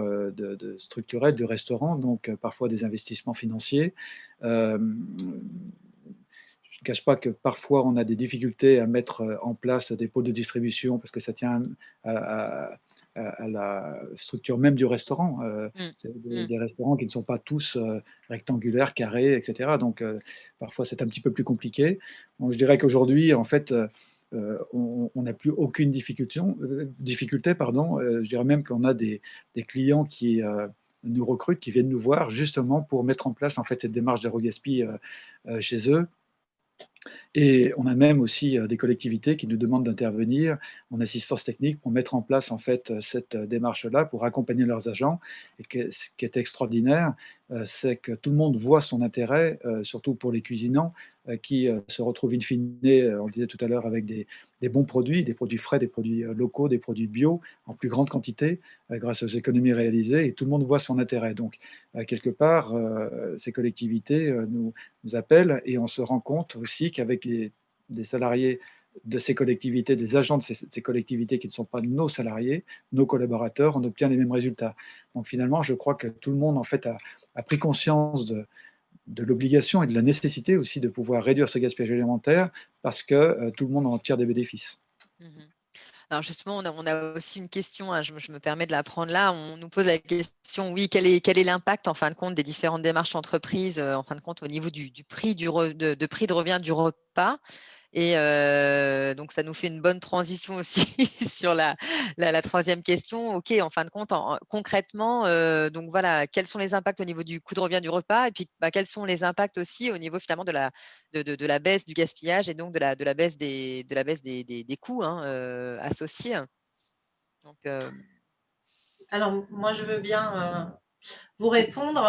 structurelles du restaurant, donc parfois des investissements financiers. Hem, je ne cache pas que parfois on a des difficultés à mettre, en place des pôles de distribution parce que ça tient à à la structure même du restaurant. Mm. Des restaurants qui ne sont pas tous rectangulaires, carrés, etc. Donc, parfois, c'est un petit peu plus compliqué. Donc, je dirais qu'aujourd'hui, en fait, on n'a plus aucune difficulté, pardon. Je dirais même qu'on a des clients qui nous recrutent, qui viennent nous voir justement pour mettre en place en fait cette démarche zéro gaspille chez eux. Et on a même aussi des collectivités qui nous demandent d'intervenir en assistance technique pour mettre en place en fait cette démarche-là, pour accompagner leurs agents. Et ce qui est extraordinaire, c'est que tout le monde voit son intérêt, surtout pour les cuisinants, qui se retrouvent in fine, on le disait tout à l'heure, avec des bons produits, des produits frais, des produits locaux, des produits bio, en plus grande quantité, grâce aux économies réalisées, et tout le monde voit son intérêt. Donc, quelque part, ces collectivités nous appellent, et on se rend compte aussi qu'avec des salariés de ces collectivités, des agents de ces collectivités qui ne sont pas nos salariés, nos collaborateurs, on obtient les mêmes résultats. Donc finalement, je crois que tout le monde en fait a pris conscience de l'obligation et de la nécessité aussi de pouvoir réduire ce gaspillage alimentaire, parce que tout le monde en tire des bénéfices. Mhm. Alors justement, on a aussi une question, hein, je me permets de la prendre là. On nous pose la question, oui, quel est l'impact en fin de compte des différentes démarches entreprises, en fin de compte au niveau du prix de prix de revient du repas. Et donc, ça nous fait une bonne transition aussi sur la troisième question. OK, en fin de compte, concrètement, donc voilà, quels sont les impacts au niveau du coût de revient du repas, et puis quels sont les impacts aussi au niveau finalement de la baisse du gaspillage, et donc de la baisse des coûts, hein, associés. Donc, Alors, moi, je veux bien vous répondre.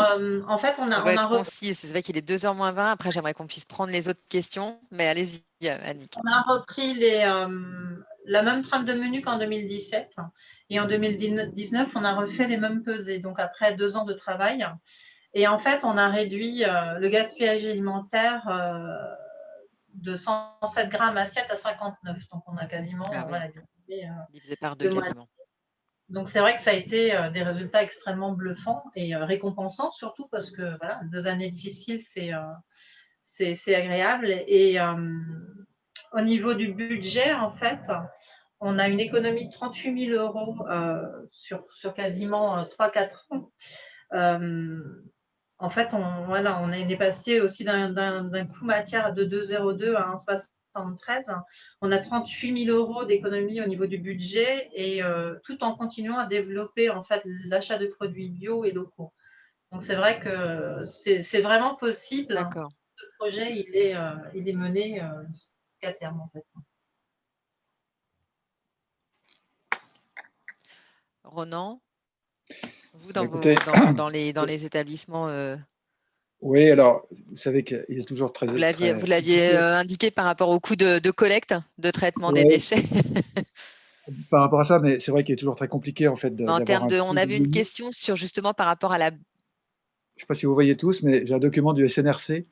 En fait, on va être concis. C'est vrai qu'il est 2h moins 20. Après, j'aimerais qu'on puisse prendre les autres questions, mais allez-y, Annick. On a repris la même trame de menu qu'en 2017. Et en 2019, on a refait les mêmes pesées. Donc, après 2 ans de travail. Et en fait, on a réduit le gaspillage alimentaire de 107 grammes assiette à 59. Donc, on a quasiment divisé par 2 de moitié. quasiment. Donc, c'est vrai que ça a été des résultats extrêmement bluffants et récompensants, surtout parce que voilà, 2 années difficiles, c'est agréable. Et au niveau du budget, en fait, on a une économie de 38 000 euros sur quasiment 3-4 ans. En fait, on est passé aussi d'un coût matière de 2,02 à 1,73. On a 38 000 euros d'économie au niveau du budget, et tout en continuant à développer en fait l'achat de produits bio et locaux. Donc c'est vrai que c'est vraiment possible. D'accord. Ce projet, il est mené jusqu'à terme en fait. Ronan, vous, Écoutez, dans les établissements, oui, alors, vous savez qu'il est toujours très... vous l'aviez indiqué par rapport au coût de collecte, de traitement des déchets. Par rapport à ça, mais c'est vrai qu'il est toujours très compliqué en fait En d'avoir termes un... on avait une question sur justement par rapport à la... Je ne sais pas si vous voyez tous, mais j'ai un document du SNRC,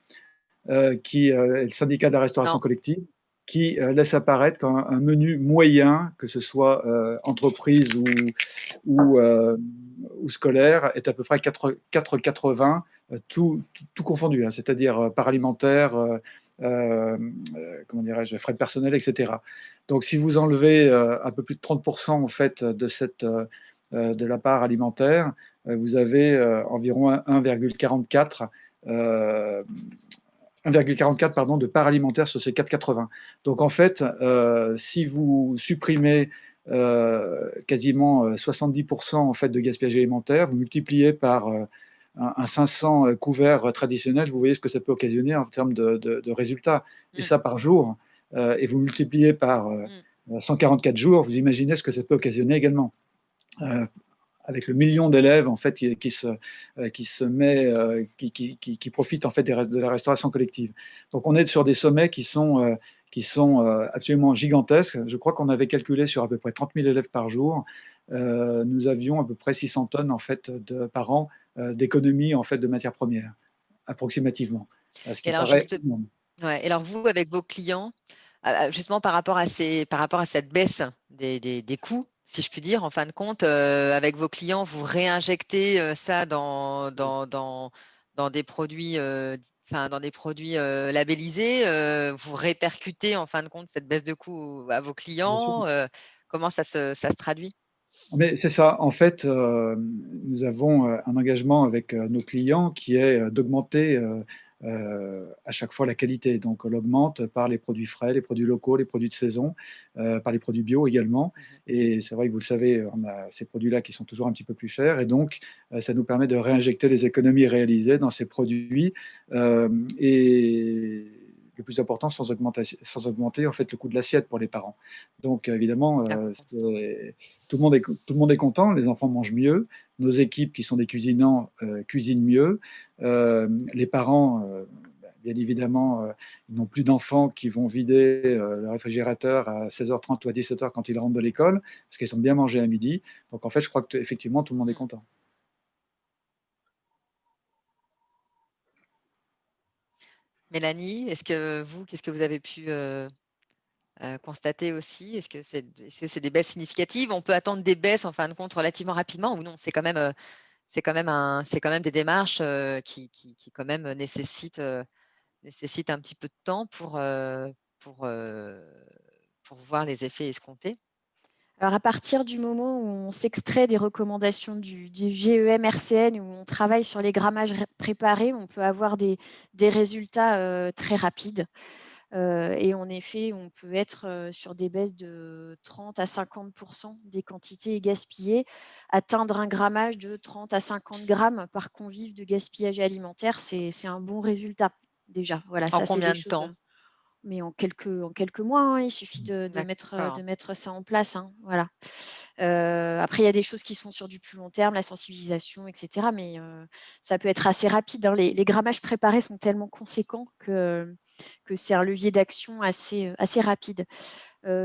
qui est le syndicat de la restauration Non. collective, qui laisse apparaître qu'un menu moyen, que ce soit entreprise ou scolaire, est à peu près 4,80, tout confondu, hein, c'est-à-dire par alimentaire, comment dirais-je, frais de personnel, etc. Donc si vous enlevez un peu plus de 30% en fait de la part alimentaire, vous avez environ 1,44 pardon, de part alimentaire sur ces 4,80. Donc en fait, si vous supprimez quasiment 70% en fait de gaspillage alimentaire, vous multipliez par un 500 couverts traditionnels, vous voyez ce que ça peut occasionner en termes de résultats. Et ça par jour, et vous multipliez par 144 jours, vous imaginez ce que ça peut occasionner également. Avec le million d'élèves en fait qui profitent en fait de la restauration collective. Donc on est sur des sommets qui sont absolument gigantesques. Je crois qu'on avait calculé sur à peu près 30 000 élèves par jour. Nous avions à peu près 600 tonnes en fait par an d'économie en fait de matières premières, approximativement. Ce qui paraît énorme. Ouais, et alors vous, avec vos clients, justement par rapport à cette baisse des coûts, si je puis dire, en fin de compte, avec vos clients, vous réinjectez ça dans des produits, labellisés, vous répercutez en fin de compte cette baisse de coûts à vos clients. Comment ça se traduit? Mais c'est ça. En fait, nous avons un engagement avec nos clients qui est d'augmenter à chaque fois la qualité. Donc, on l'augmente par les produits frais, les produits locaux, les produits de saison, par les produits bio également. Et c'est vrai que vous le savez, on a ces produits-là qui sont toujours un petit peu plus chers. Et donc, ça nous permet de réinjecter les économies réalisées dans ces produits. Et le plus important, sans augmenter en fait, le coût de l'assiette pour les parents. Donc, évidemment, C'est important, ouais. tout le monde est content, les enfants mangent mieux, nos équipes qui sont des cuisinants cuisinent mieux, les parents, bien évidemment, ils n'ont plus d'enfants qui vont vider le réfrigérateur à 16h30 ou à 17h quand ils rentrent de l'école, parce qu'ils ont bien mangé à midi. Donc en fait, je crois qu'effectivement, tout le monde est Mm. content. Mélanie, qu'est-ce que vous avez pu constater aussi? Est-ce que c'est des baisses significatives? On peut attendre des baisses en fin de compte relativement rapidement ou non? C'est quand même des démarches qui quand même nécessitent un petit peu de temps pour, euh, pour voir les effets escomptés. Alors, à partir du moment où on s'extrait des recommandations du GEM-RCN, où on travaille sur les grammages préparés, on peut avoir des résultats très rapides. Et en effet, on peut être sur des baisses de 30 à 50% des quantités gaspillées, atteindre un grammage de 30 à 50 grammes par convive de gaspillage alimentaire, c'est un bon résultat déjà. Voilà, En ça c'est des combien de choses, temps? mais en quelques mois, hein, il suffit de D'accord. mettre ça en place. Hein, voilà. Après, il y a des choses qui sont sur du plus long terme, la sensibilisation, etc. Mais ça peut être assez rapide. Hein. Les grammages préparés sont tellement conséquents que c'est un levier d'action assez rapide.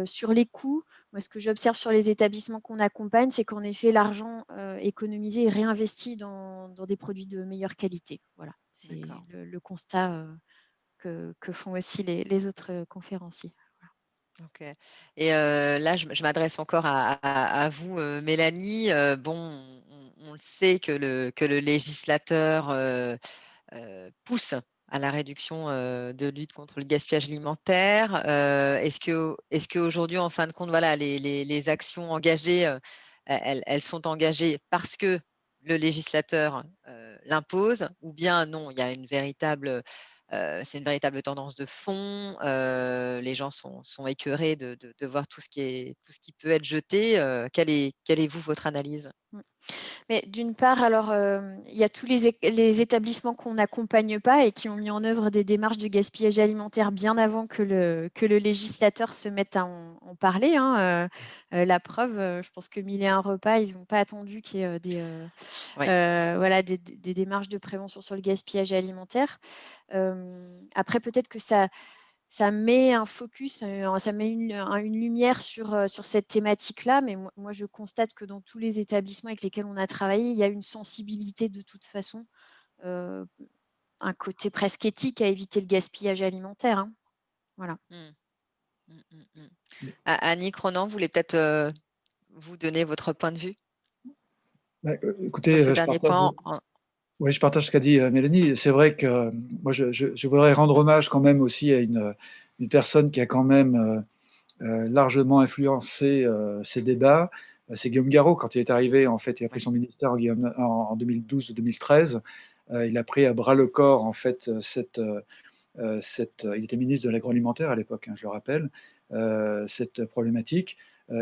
Sur les coûts, moi, ce que j'observe sur les établissements qu'on accompagne, c'est qu'en effet, l'argent économisé est réinvesti dans des produits de meilleure qualité. Voilà, c'est D'accord. le constat que font aussi les autres conférenciers. Ok. Et là, je m'adresse encore à vous, Mélanie. Bon, on le sait que le législateur pousse à la réduction de lutte contre le gaspillage alimentaire. Est-ce qu'aujourd'hui, en fin de compte, voilà, les actions engagées, elles sont engagées parce que le législateur l'impose, ou bien non, il y a c'est une véritable tendance de fond. Les gens sont écœurés de voir tout ce qui peut être jeté. Quelle est vous votre analyse? Mais d'une part, alors, il y a tous les établissements qu'on n'accompagne pas et qui ont mis en œuvre des démarches de gaspillage alimentaire bien avant que le législateur se mette à en parler. Hein. La preuve, je pense que 1001 repas, ils n'ont pas attendu qu'il y ait Oui. voilà, des démarches de prévention sur le gaspillage alimentaire. Après, peut-être que ça met un focus, ça met une lumière sur cette thématique-là, mais moi, je constate que dans tous les établissements avec lesquels on a travaillé, il y a une sensibilité de toute façon, un côté presque éthique à éviter le gaspillage alimentaire. Hein. Voilà. Mm, mm, mm, mm. Annick Ronan, vous voulez peut-être vous donner votre point de vue Bah, sur ce écoutez, dernier point? oui, je partage ce qu'a dit Mélanie. C'est vrai que moi, je voudrais rendre hommage quand même aussi à une personne qui a quand même largement influencé ces débats. C'est Guillaume Garot. Quand il est arrivé, en fait, il a pris Oui. son ministère en 2012-2013. Il a pris à bras le corps, en fait, il était ministre de l'agroalimentaire à l'époque, hein, je le rappelle, cette problématique.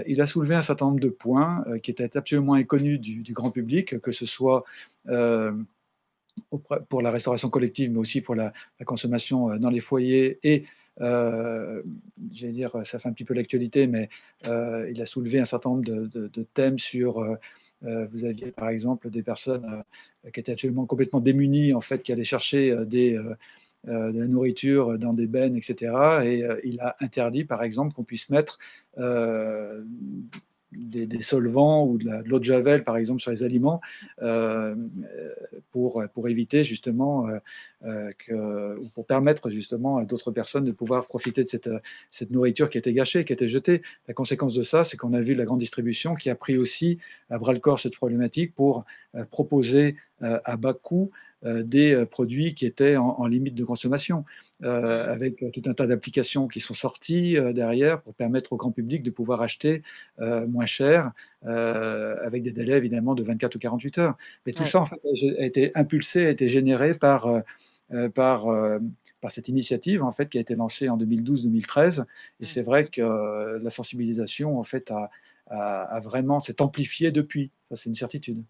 Il a soulevé un certain nombre de points qui étaient absolument inconnus du grand public, que ce soit euh, pour la restauration collective, mais aussi pour la consommation dans les foyers. Et, j'allais dire, ça fait un petit peu l'actualité, mais il a soulevé un certain nombre de thèmes sur, vous aviez par exemple des personnes qui étaient actuellement complètement démunies, en fait, qui allaient chercher de la nourriture dans des bennes, etc. Et il a interdit, par exemple, qu'on puisse mettre euh, des solvants ou de l'eau de Javel, par exemple, sur les aliments, euh, pour éviter justement ou pour permettre justement à d'autres personnes de pouvoir profiter de cette nourriture qui était gâchée, qui était jetée. La conséquence de ça, c'est qu'on a vu la grande distribution qui a pris aussi à bras le corps cette problématique pour proposer à bas coût des produits qui étaient en limite de consommation, avec tout un tas d'applications qui sont sorties derrière pour permettre au grand public de pouvoir acheter moins cher, avec des délais évidemment de 24 ou 48 heures. Mais tout Ouais. ça en fait, a été impulsé, a été généré par, par cette initiative en fait, qui a été lancée en 2012-2013. Et c'est vrai que la sensibilisation en fait, a vraiment s'est amplifiée depuis. Ça, c'est une certitude.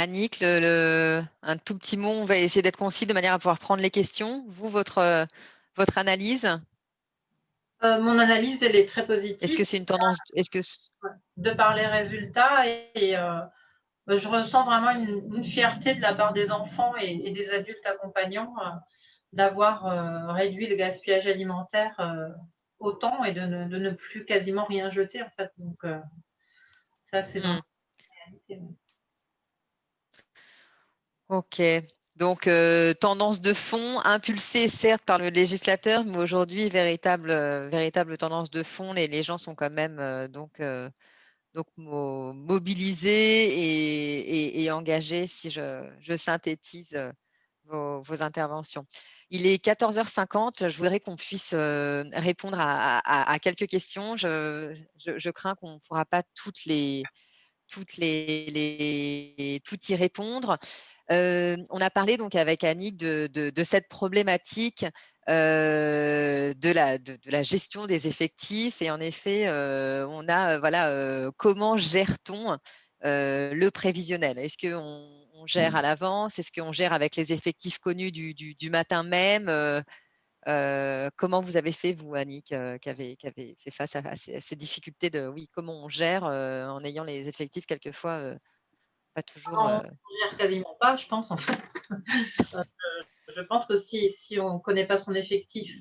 Annick, un tout petit mot, on va essayer d'être concis de manière à pouvoir prendre les questions. Vous, votre analyse, Mon analyse, elle est très est-ce positive que c'est une tendance, de par les résultats et je ressens vraiment une fierté de la part des enfants et des adultes accompagnants d'avoir réduit le gaspillage alimentaire autant et de ne plus quasiment rien jeter en fait. Donc ça, c'est vraiment la réalité. Ok. Donc, tendance de fond, impulsée certes par le législateur, mais aujourd'hui, véritable tendance de fond, les gens sont quand même mobilisés et engagés, si je synthétise vos interventions. Il est 14h50, je voudrais qu'on puisse répondre à quelques questions. Je crains qu'on ne pourra pas tout y répondre. On a parlé donc avec Annick de cette problématique de la gestion des effectifs. Et en effet, on a comment gère-t-on le prévisionnel? Est-ce qu'on gère à l'avance? Est-ce qu'on gère avec les effectifs connus du matin même? Comment vous avez fait, vous, Annick, qui avez fait face à ces difficultés de comment on gère en ayant les effectifs quelquefois pas toujours. On ne gère quasiment pas, je pense en fait. Je pense que si on ne connaît pas son effectif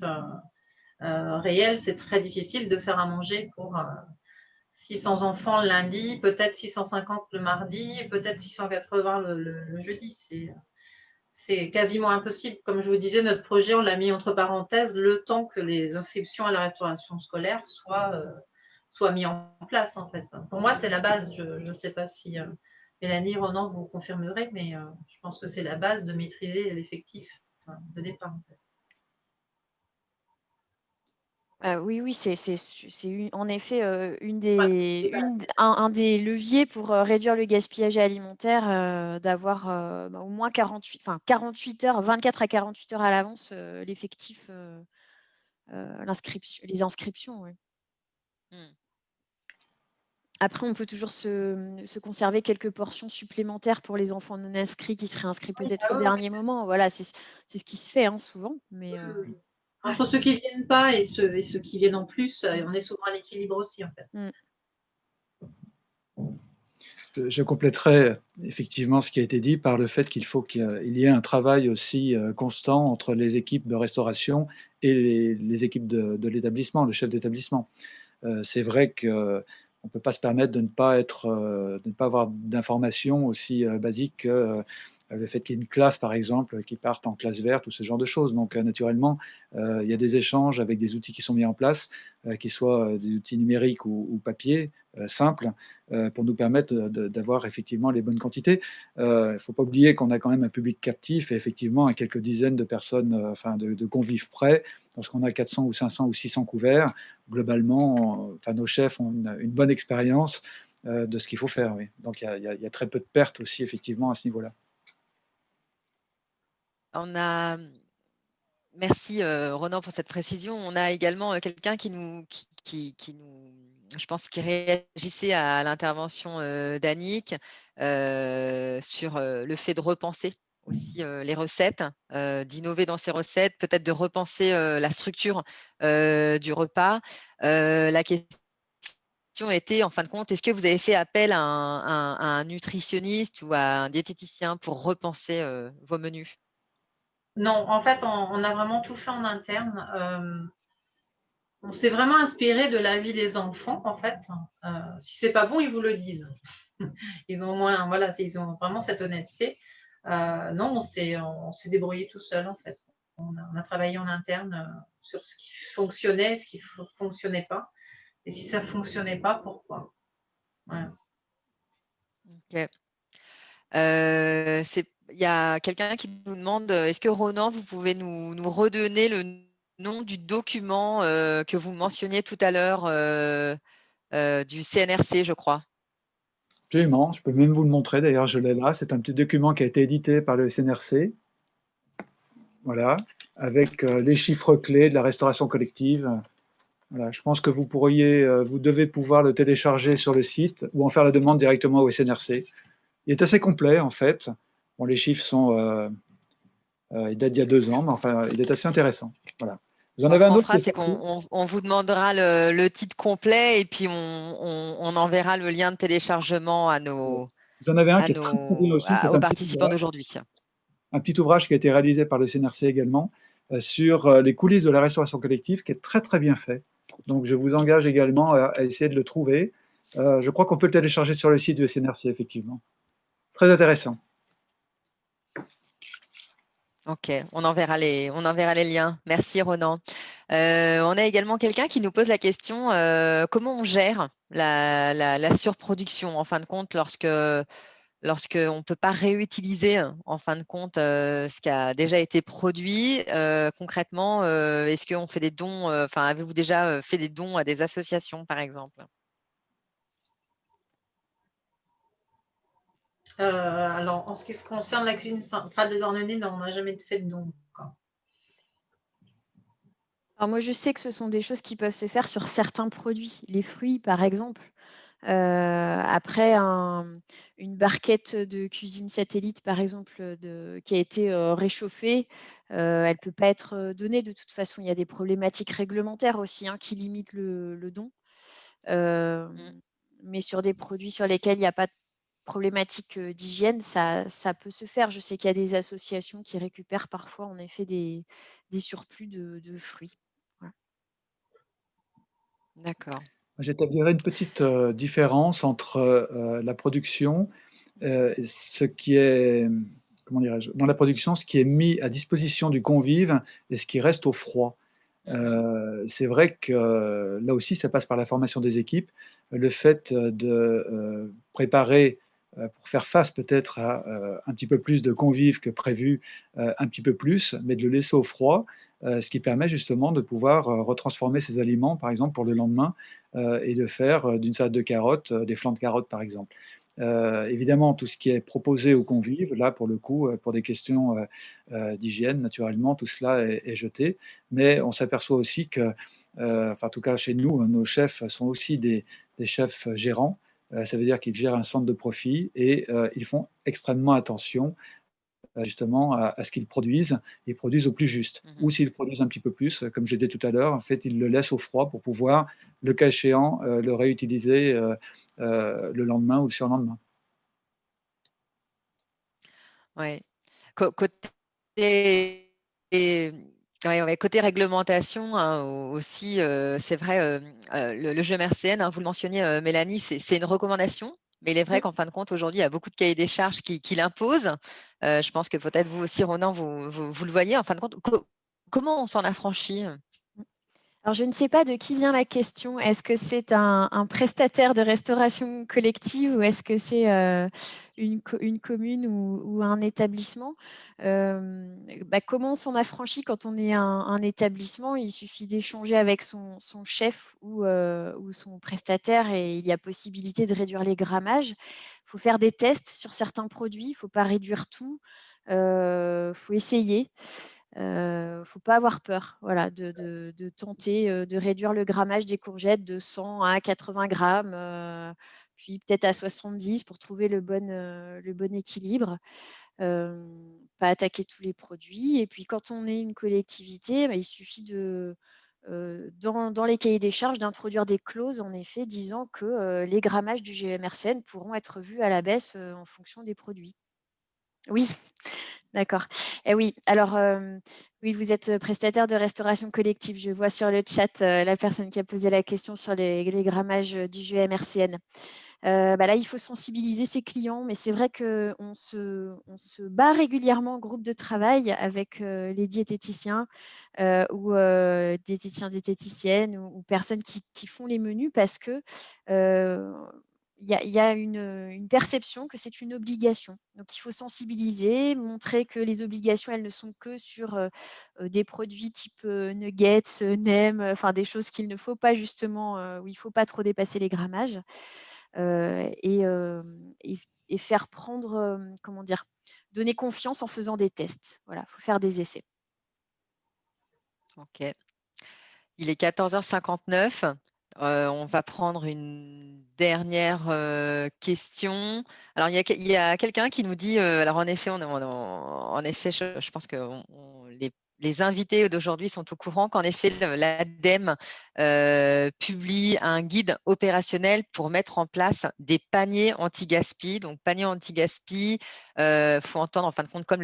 réel, c'est très difficile de faire à manger pour 600 enfants le lundi, peut-être 650 le mardi, peut-être 680 le jeudi. C'est quasiment impossible. Comme je vous disais, notre projet, on l'a mis entre parenthèses le temps que les inscriptions à la restauration scolaire soient mis en place, en fait. Pour moi, c'est la base. Je ne sais pas si Mélanie, Ronan, vous confirmerez, mais je pense que c'est la base de maîtriser l'effectif de départ. En fait. Oui, c'est en effet Ouais, un des leviers pour réduire le gaspillage alimentaire, d'avoir au moins 48 heures, 24 à 48 heures à l'avance, l'effectif, les inscriptions. Ouais. Après, on peut toujours se conserver quelques portions supplémentaires pour les enfants non inscrits qui seraient inscrits peut-être au dernier moment. Voilà, c'est ce qui se fait souvent. Mais, entre ceux qui ne viennent pas et ceux qui viennent en plus, on est souvent à l'équilibre aussi, en fait. Je compléterai effectivement ce qui a été dit par le fait qu'il faut qu'il y ait un travail aussi constant entre les équipes de restauration et les équipes de l'établissement, le chef d'établissement. C'est vrai qu'on ne peut pas se permettre de ne pas avoir d'informations aussi basiques que le fait qu'il y ait une classe, par exemple, qui parte en classe verte ou ce genre de choses. Donc, naturellement, il y a des échanges avec des outils qui sont mis en place, qu'ils soient des outils numériques ou papier, simples, pour nous permettre d'avoir effectivement les bonnes quantités. Il ne faut pas oublier qu'on a quand même un public captif et effectivement à quelques dizaines de personnes, de convives près. Lorsqu'on a 400 ou 500 ou 600 couverts, globalement, nos chefs ont une bonne expérience de ce qu'il faut faire. Oui. Donc il y a très peu de pertes aussi effectivement à ce niveau-là. Merci Ronan pour cette précision. On a également quelqu'un qui nous, je pense, qui réagissait à l'intervention d'Annick sur le fait de repenser aussi les recettes, d'innover dans ces recettes, peut-être de repenser la structure du repas. La question était, en fin de compte, est-ce que vous avez fait appel à un nutritionniste ou à un diététicien pour repenser vos menus? Non, en fait, on a vraiment tout fait en interne. On s'est vraiment inspiré de la vie des enfants, en fait. Si c'est pas bon, ils vous le disent. Ils ont au moins, voilà, ils ont vraiment cette honnêteté. Non, on s'est débrouillé tout seul, en fait. On a travaillé en interne sur ce qui fonctionnait, ce qui ne fonctionnait pas. Et si ça ne fonctionnait pas, pourquoi? Voilà. Ok. Il y a quelqu'un qui nous demande, est-ce que Ronan, vous pouvez nous redonner le nom du document que vous mentionniez tout à l'heure du CNRC, je crois. Absolument, je peux même vous le montrer, d'ailleurs je l'ai là, c'est un petit document qui a été édité par le CNRC, voilà, avec les chiffres clés de la restauration collective. Voilà, je pense que vous devez pouvoir le télécharger sur le site ou en faire la demande directement au CNRC. Il est assez complet en fait. Bon, les chiffres ils datent d'il y a 2 ans, mais enfin, il est assez intéressant. Voilà. Vous en Alors, ce avez un qu'on autre fera, c'est qu'on vous demandera le titre complet et puis on enverra le lien de téléchargement à Vous en avez un qui est très très bien aussi, c'est aux participants d'aujourd'hui. un petit ouvrage qui a été réalisé par le CNRC également sur les coulisses de la restauration collective, qui est très très bien fait. Donc je vous engage également à essayer de le trouver. Je crois qu'on peut le télécharger sur le site du CNRC, effectivement. Très intéressant. Ok, on enverra les liens. Merci Ronan. On a également quelqu'un qui nous pose la question comment on gère la surproduction en fin de compte lorsqu'on ne peut pas réutiliser en fin de compte ce qui a déjà été produit. Concrètement, est-ce qu'on fait des dons, avez-vous déjà fait des dons à des associations par exemple? Alors, en ce qui concerne la cuisine centrale de Douarnenez, non, on n'a jamais fait de don. Alors moi, je sais que ce sont des choses qui peuvent se faire sur certains produits. Les fruits, par exemple. Après, une barquette de cuisine satellite, par exemple, qui a été réchauffée, elle ne peut pas être donnée. De toute façon, il y a des problématiques réglementaires aussi qui limitent le don. Mais sur des produits sur lesquels il n'y a pas de problématique d'hygiène, ça peut se faire. Je sais qu'il y a des associations qui récupèrent parfois, en effet, des surplus de fruits. Voilà. D'accord. J'établirai une petite différence entre la production, ce qui est, comment dirais-je, dans la production, ce qui est mis à disposition du convive et ce qui reste au froid. C'est vrai que là aussi, ça passe par la formation des équipes. Le fait de préparer pour faire face peut-être à un petit peu plus de convives que prévu, un petit peu plus, mais de le laisser au froid, ce qui permet justement de pouvoir retransformer ces aliments, par exemple, pour le lendemain, et de faire d'une salade de carottes, des flancs de carottes, par exemple. Évidemment, tout ce qui est proposé aux convives, là, pour le coup, pour des questions d'hygiène, naturellement, tout cela est jeté. Mais on s'aperçoit aussi que, en tout cas chez nous, nos chefs sont aussi des chefs gérants. Ça veut dire qu'ils gèrent un centre de profit et ils font extrêmement attention justement à ce qu'ils produisent. Ils produisent au plus juste. Ou s'ils produisent un petit peu plus, comme j'ai dit tout à l'heure, en fait, ils le laissent au froid pour pouvoir, le cas échéant, le réutiliser le lendemain ou le surlendemain. Ouais. Côté, côté réglementation aussi, c'est vrai, le GMRCN, le mentionniez, Mélanie, c'est une recommandation, mais il est vrai Oui. qu'en fin de compte, aujourd'hui, il y a beaucoup de cahiers des charges qui l'imposent. Je pense que peut-être vous aussi, Ronan, vous le voyez. En fin de compte, comment on s'en affranchit? Alors, je ne sais pas de qui vient la question. Est-ce que c'est un prestataire de restauration collective ou est-ce que c'est une commune ou un établissement? Comment on s'en affranchit quand on est un établissement? Il suffit d'échanger avec son chef ou son prestataire et il y a possibilité de réduire les grammages. Il faut faire des tests sur certains produits. Il ne faut pas réduire tout. Il faut essayer. Faut pas avoir peur, voilà, de tenter de réduire le grammage des courgettes de 100 à 80 grammes, puis peut-être à 70 pour trouver le bon équilibre. Pas attaquer tous les produits. Et puis quand on est une collectivité, il suffit dans les cahiers des charges d'introduire des clauses en effet disant que les grammages du GMRCN pourront être vus à la baisse en fonction des produits. Oui, d'accord. Et oui, alors oui, vous êtes prestataire de restauration collective. Je vois sur le chat la personne qui a posé la question sur les grammages du GMRCN. Là, il faut sensibiliser ses clients, mais c'est vrai qu'on se bat régulièrement en groupe de travail avec les diététiciens ou diététiciens, diététiciennes ou personnes qui font les menus parce que y a une perception que c'est une obligation. Donc, il faut sensibiliser, montrer que les obligations, elles ne sont que sur des produits type nuggets, nem, enfin des choses qu'il ne faut pas justement, où il ne faut pas trop dépasser les grammages. Et faire prendre, comment dire, donner confiance en faisant des tests. Voilà, il faut faire des essais. Ok. Il est 14h59. On va prendre une dernière question. Alors, il y a quelqu'un qui nous dit, alors en effet, en effet, je pense que les invités d'aujourd'hui sont au courant qu'en effet, l'ADEME publie un guide opérationnel pour mettre en place des paniers anti-gaspi. Donc, paniers anti-gaspi, faut entendre en fin de compte comme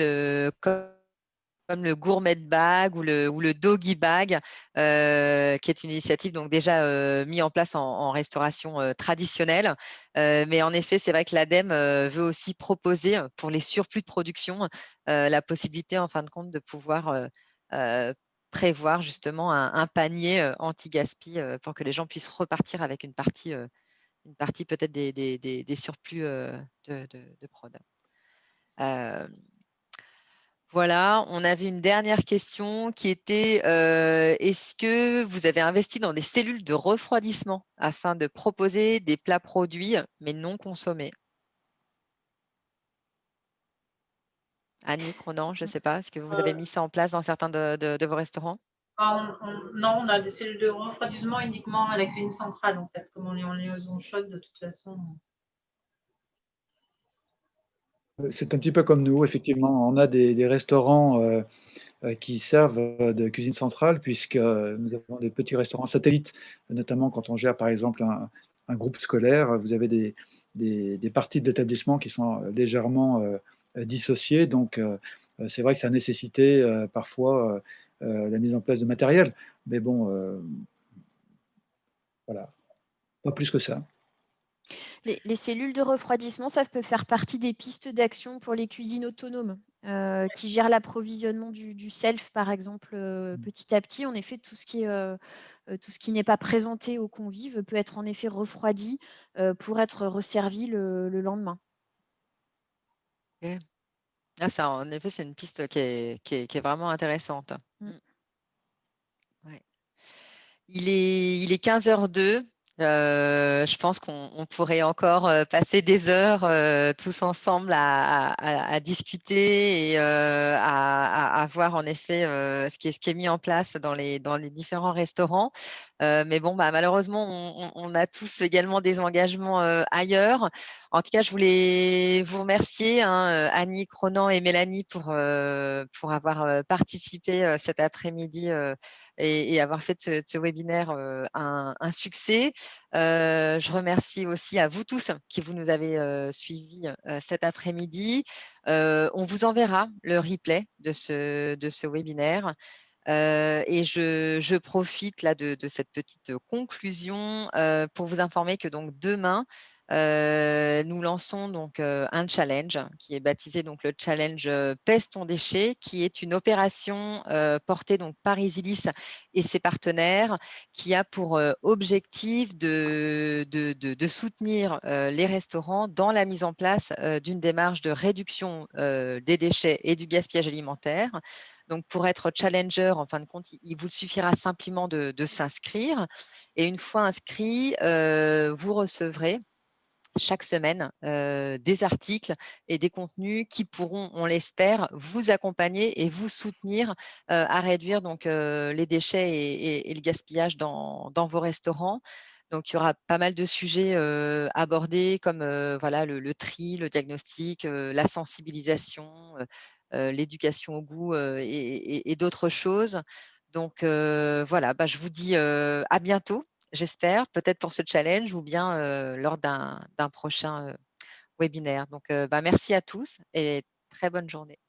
le gourmet bag ou le doggy bag, qui est une initiative donc déjà mise en place en restauration traditionnelle. Mais en effet, c'est vrai que l'ADEME veut aussi proposer pour les surplus de production la possibilité, en fin de compte, de pouvoir prévoir justement un panier anti-gaspi pour que les gens puissent repartir avec une partie peut-être des surplus de prod. Voilà, on avait une dernière question qui était est-ce que vous avez investi dans des cellules de refroidissement afin de proposer des plats produits mais non consommés? Annick, Ronan, je ne sais pas, est-ce que vous avez mis ça en place dans certains de vos restaurants? Non, on a des cellules de refroidissement uniquement à la cuisine centrale, en fait. Comme on est en liaison chaude, de toute façon. C'est un petit peu comme nous, effectivement. On a des restaurants qui servent de cuisine centrale, puisque nous avons des petits restaurants satellites, notamment quand on gère par exemple un groupe scolaire. Vous avez des parties de l'établissement qui sont légèrement dissociées. Donc, c'est vrai que ça a nécessité parfois la mise en place de matériel. Mais bon, voilà, pas plus que ça. Les cellules de refroidissement, ça peut faire partie des pistes d'action pour les cuisines autonomes qui gèrent l'approvisionnement du self, par exemple, petit à petit. En effet, tout ce qui n'est pas présenté aux convives peut être en effet refroidi pour être resservi le lendemain. Ok. Ah, ça, en effet, c'est une piste qui est vraiment intéressante. Mm. Ouais. Il est 15h02. Je pense qu'on pourrait encore passer des heures tous ensemble à discuter et à voir en effet ce qui est mis en place dans les différents restaurants. Mais bon, bah, malheureusement, on a tous également des engagements ailleurs. En tout cas, je voulais vous remercier, hein, Annick, Ronan et Mélanie, pour avoir participé cet après-midi et avoir fait de ce webinaire un succès. Je remercie aussi à vous tous qui nous avez suivis cet après-midi. On vous enverra le replay de ce webinaire. Et je profite là de cette petite conclusion pour vous informer que donc demain, nous lançons donc un challenge qui est baptisé donc le challenge Pèse ton déchet, qui est une opération portée donc par Isilis et ses partenaires, qui a pour objectif de soutenir les restaurants dans la mise en place d'une démarche de réduction des déchets et du gaspillage alimentaire. Donc, pour être challenger, en fin de compte, il vous suffira simplement de s'inscrire. Et une fois inscrit, vous recevrez chaque semaine des articles et des contenus qui pourront, on l'espère, vous accompagner et vous soutenir à réduire donc, les déchets et le gaspillage dans vos restaurants. Donc, il y aura pas mal de sujets abordés comme voilà, le tri, le diagnostic, la sensibilisation, l'éducation au goût et d'autres choses. Donc, voilà, bah, je vous dis à bientôt, j'espère, peut-être pour ce challenge ou bien lors d'un prochain webinaire. Donc, bah, merci à tous et très bonne journée.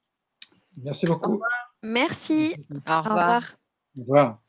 Merci beaucoup. Merci. Au Au revoir. revoir. Au revoir.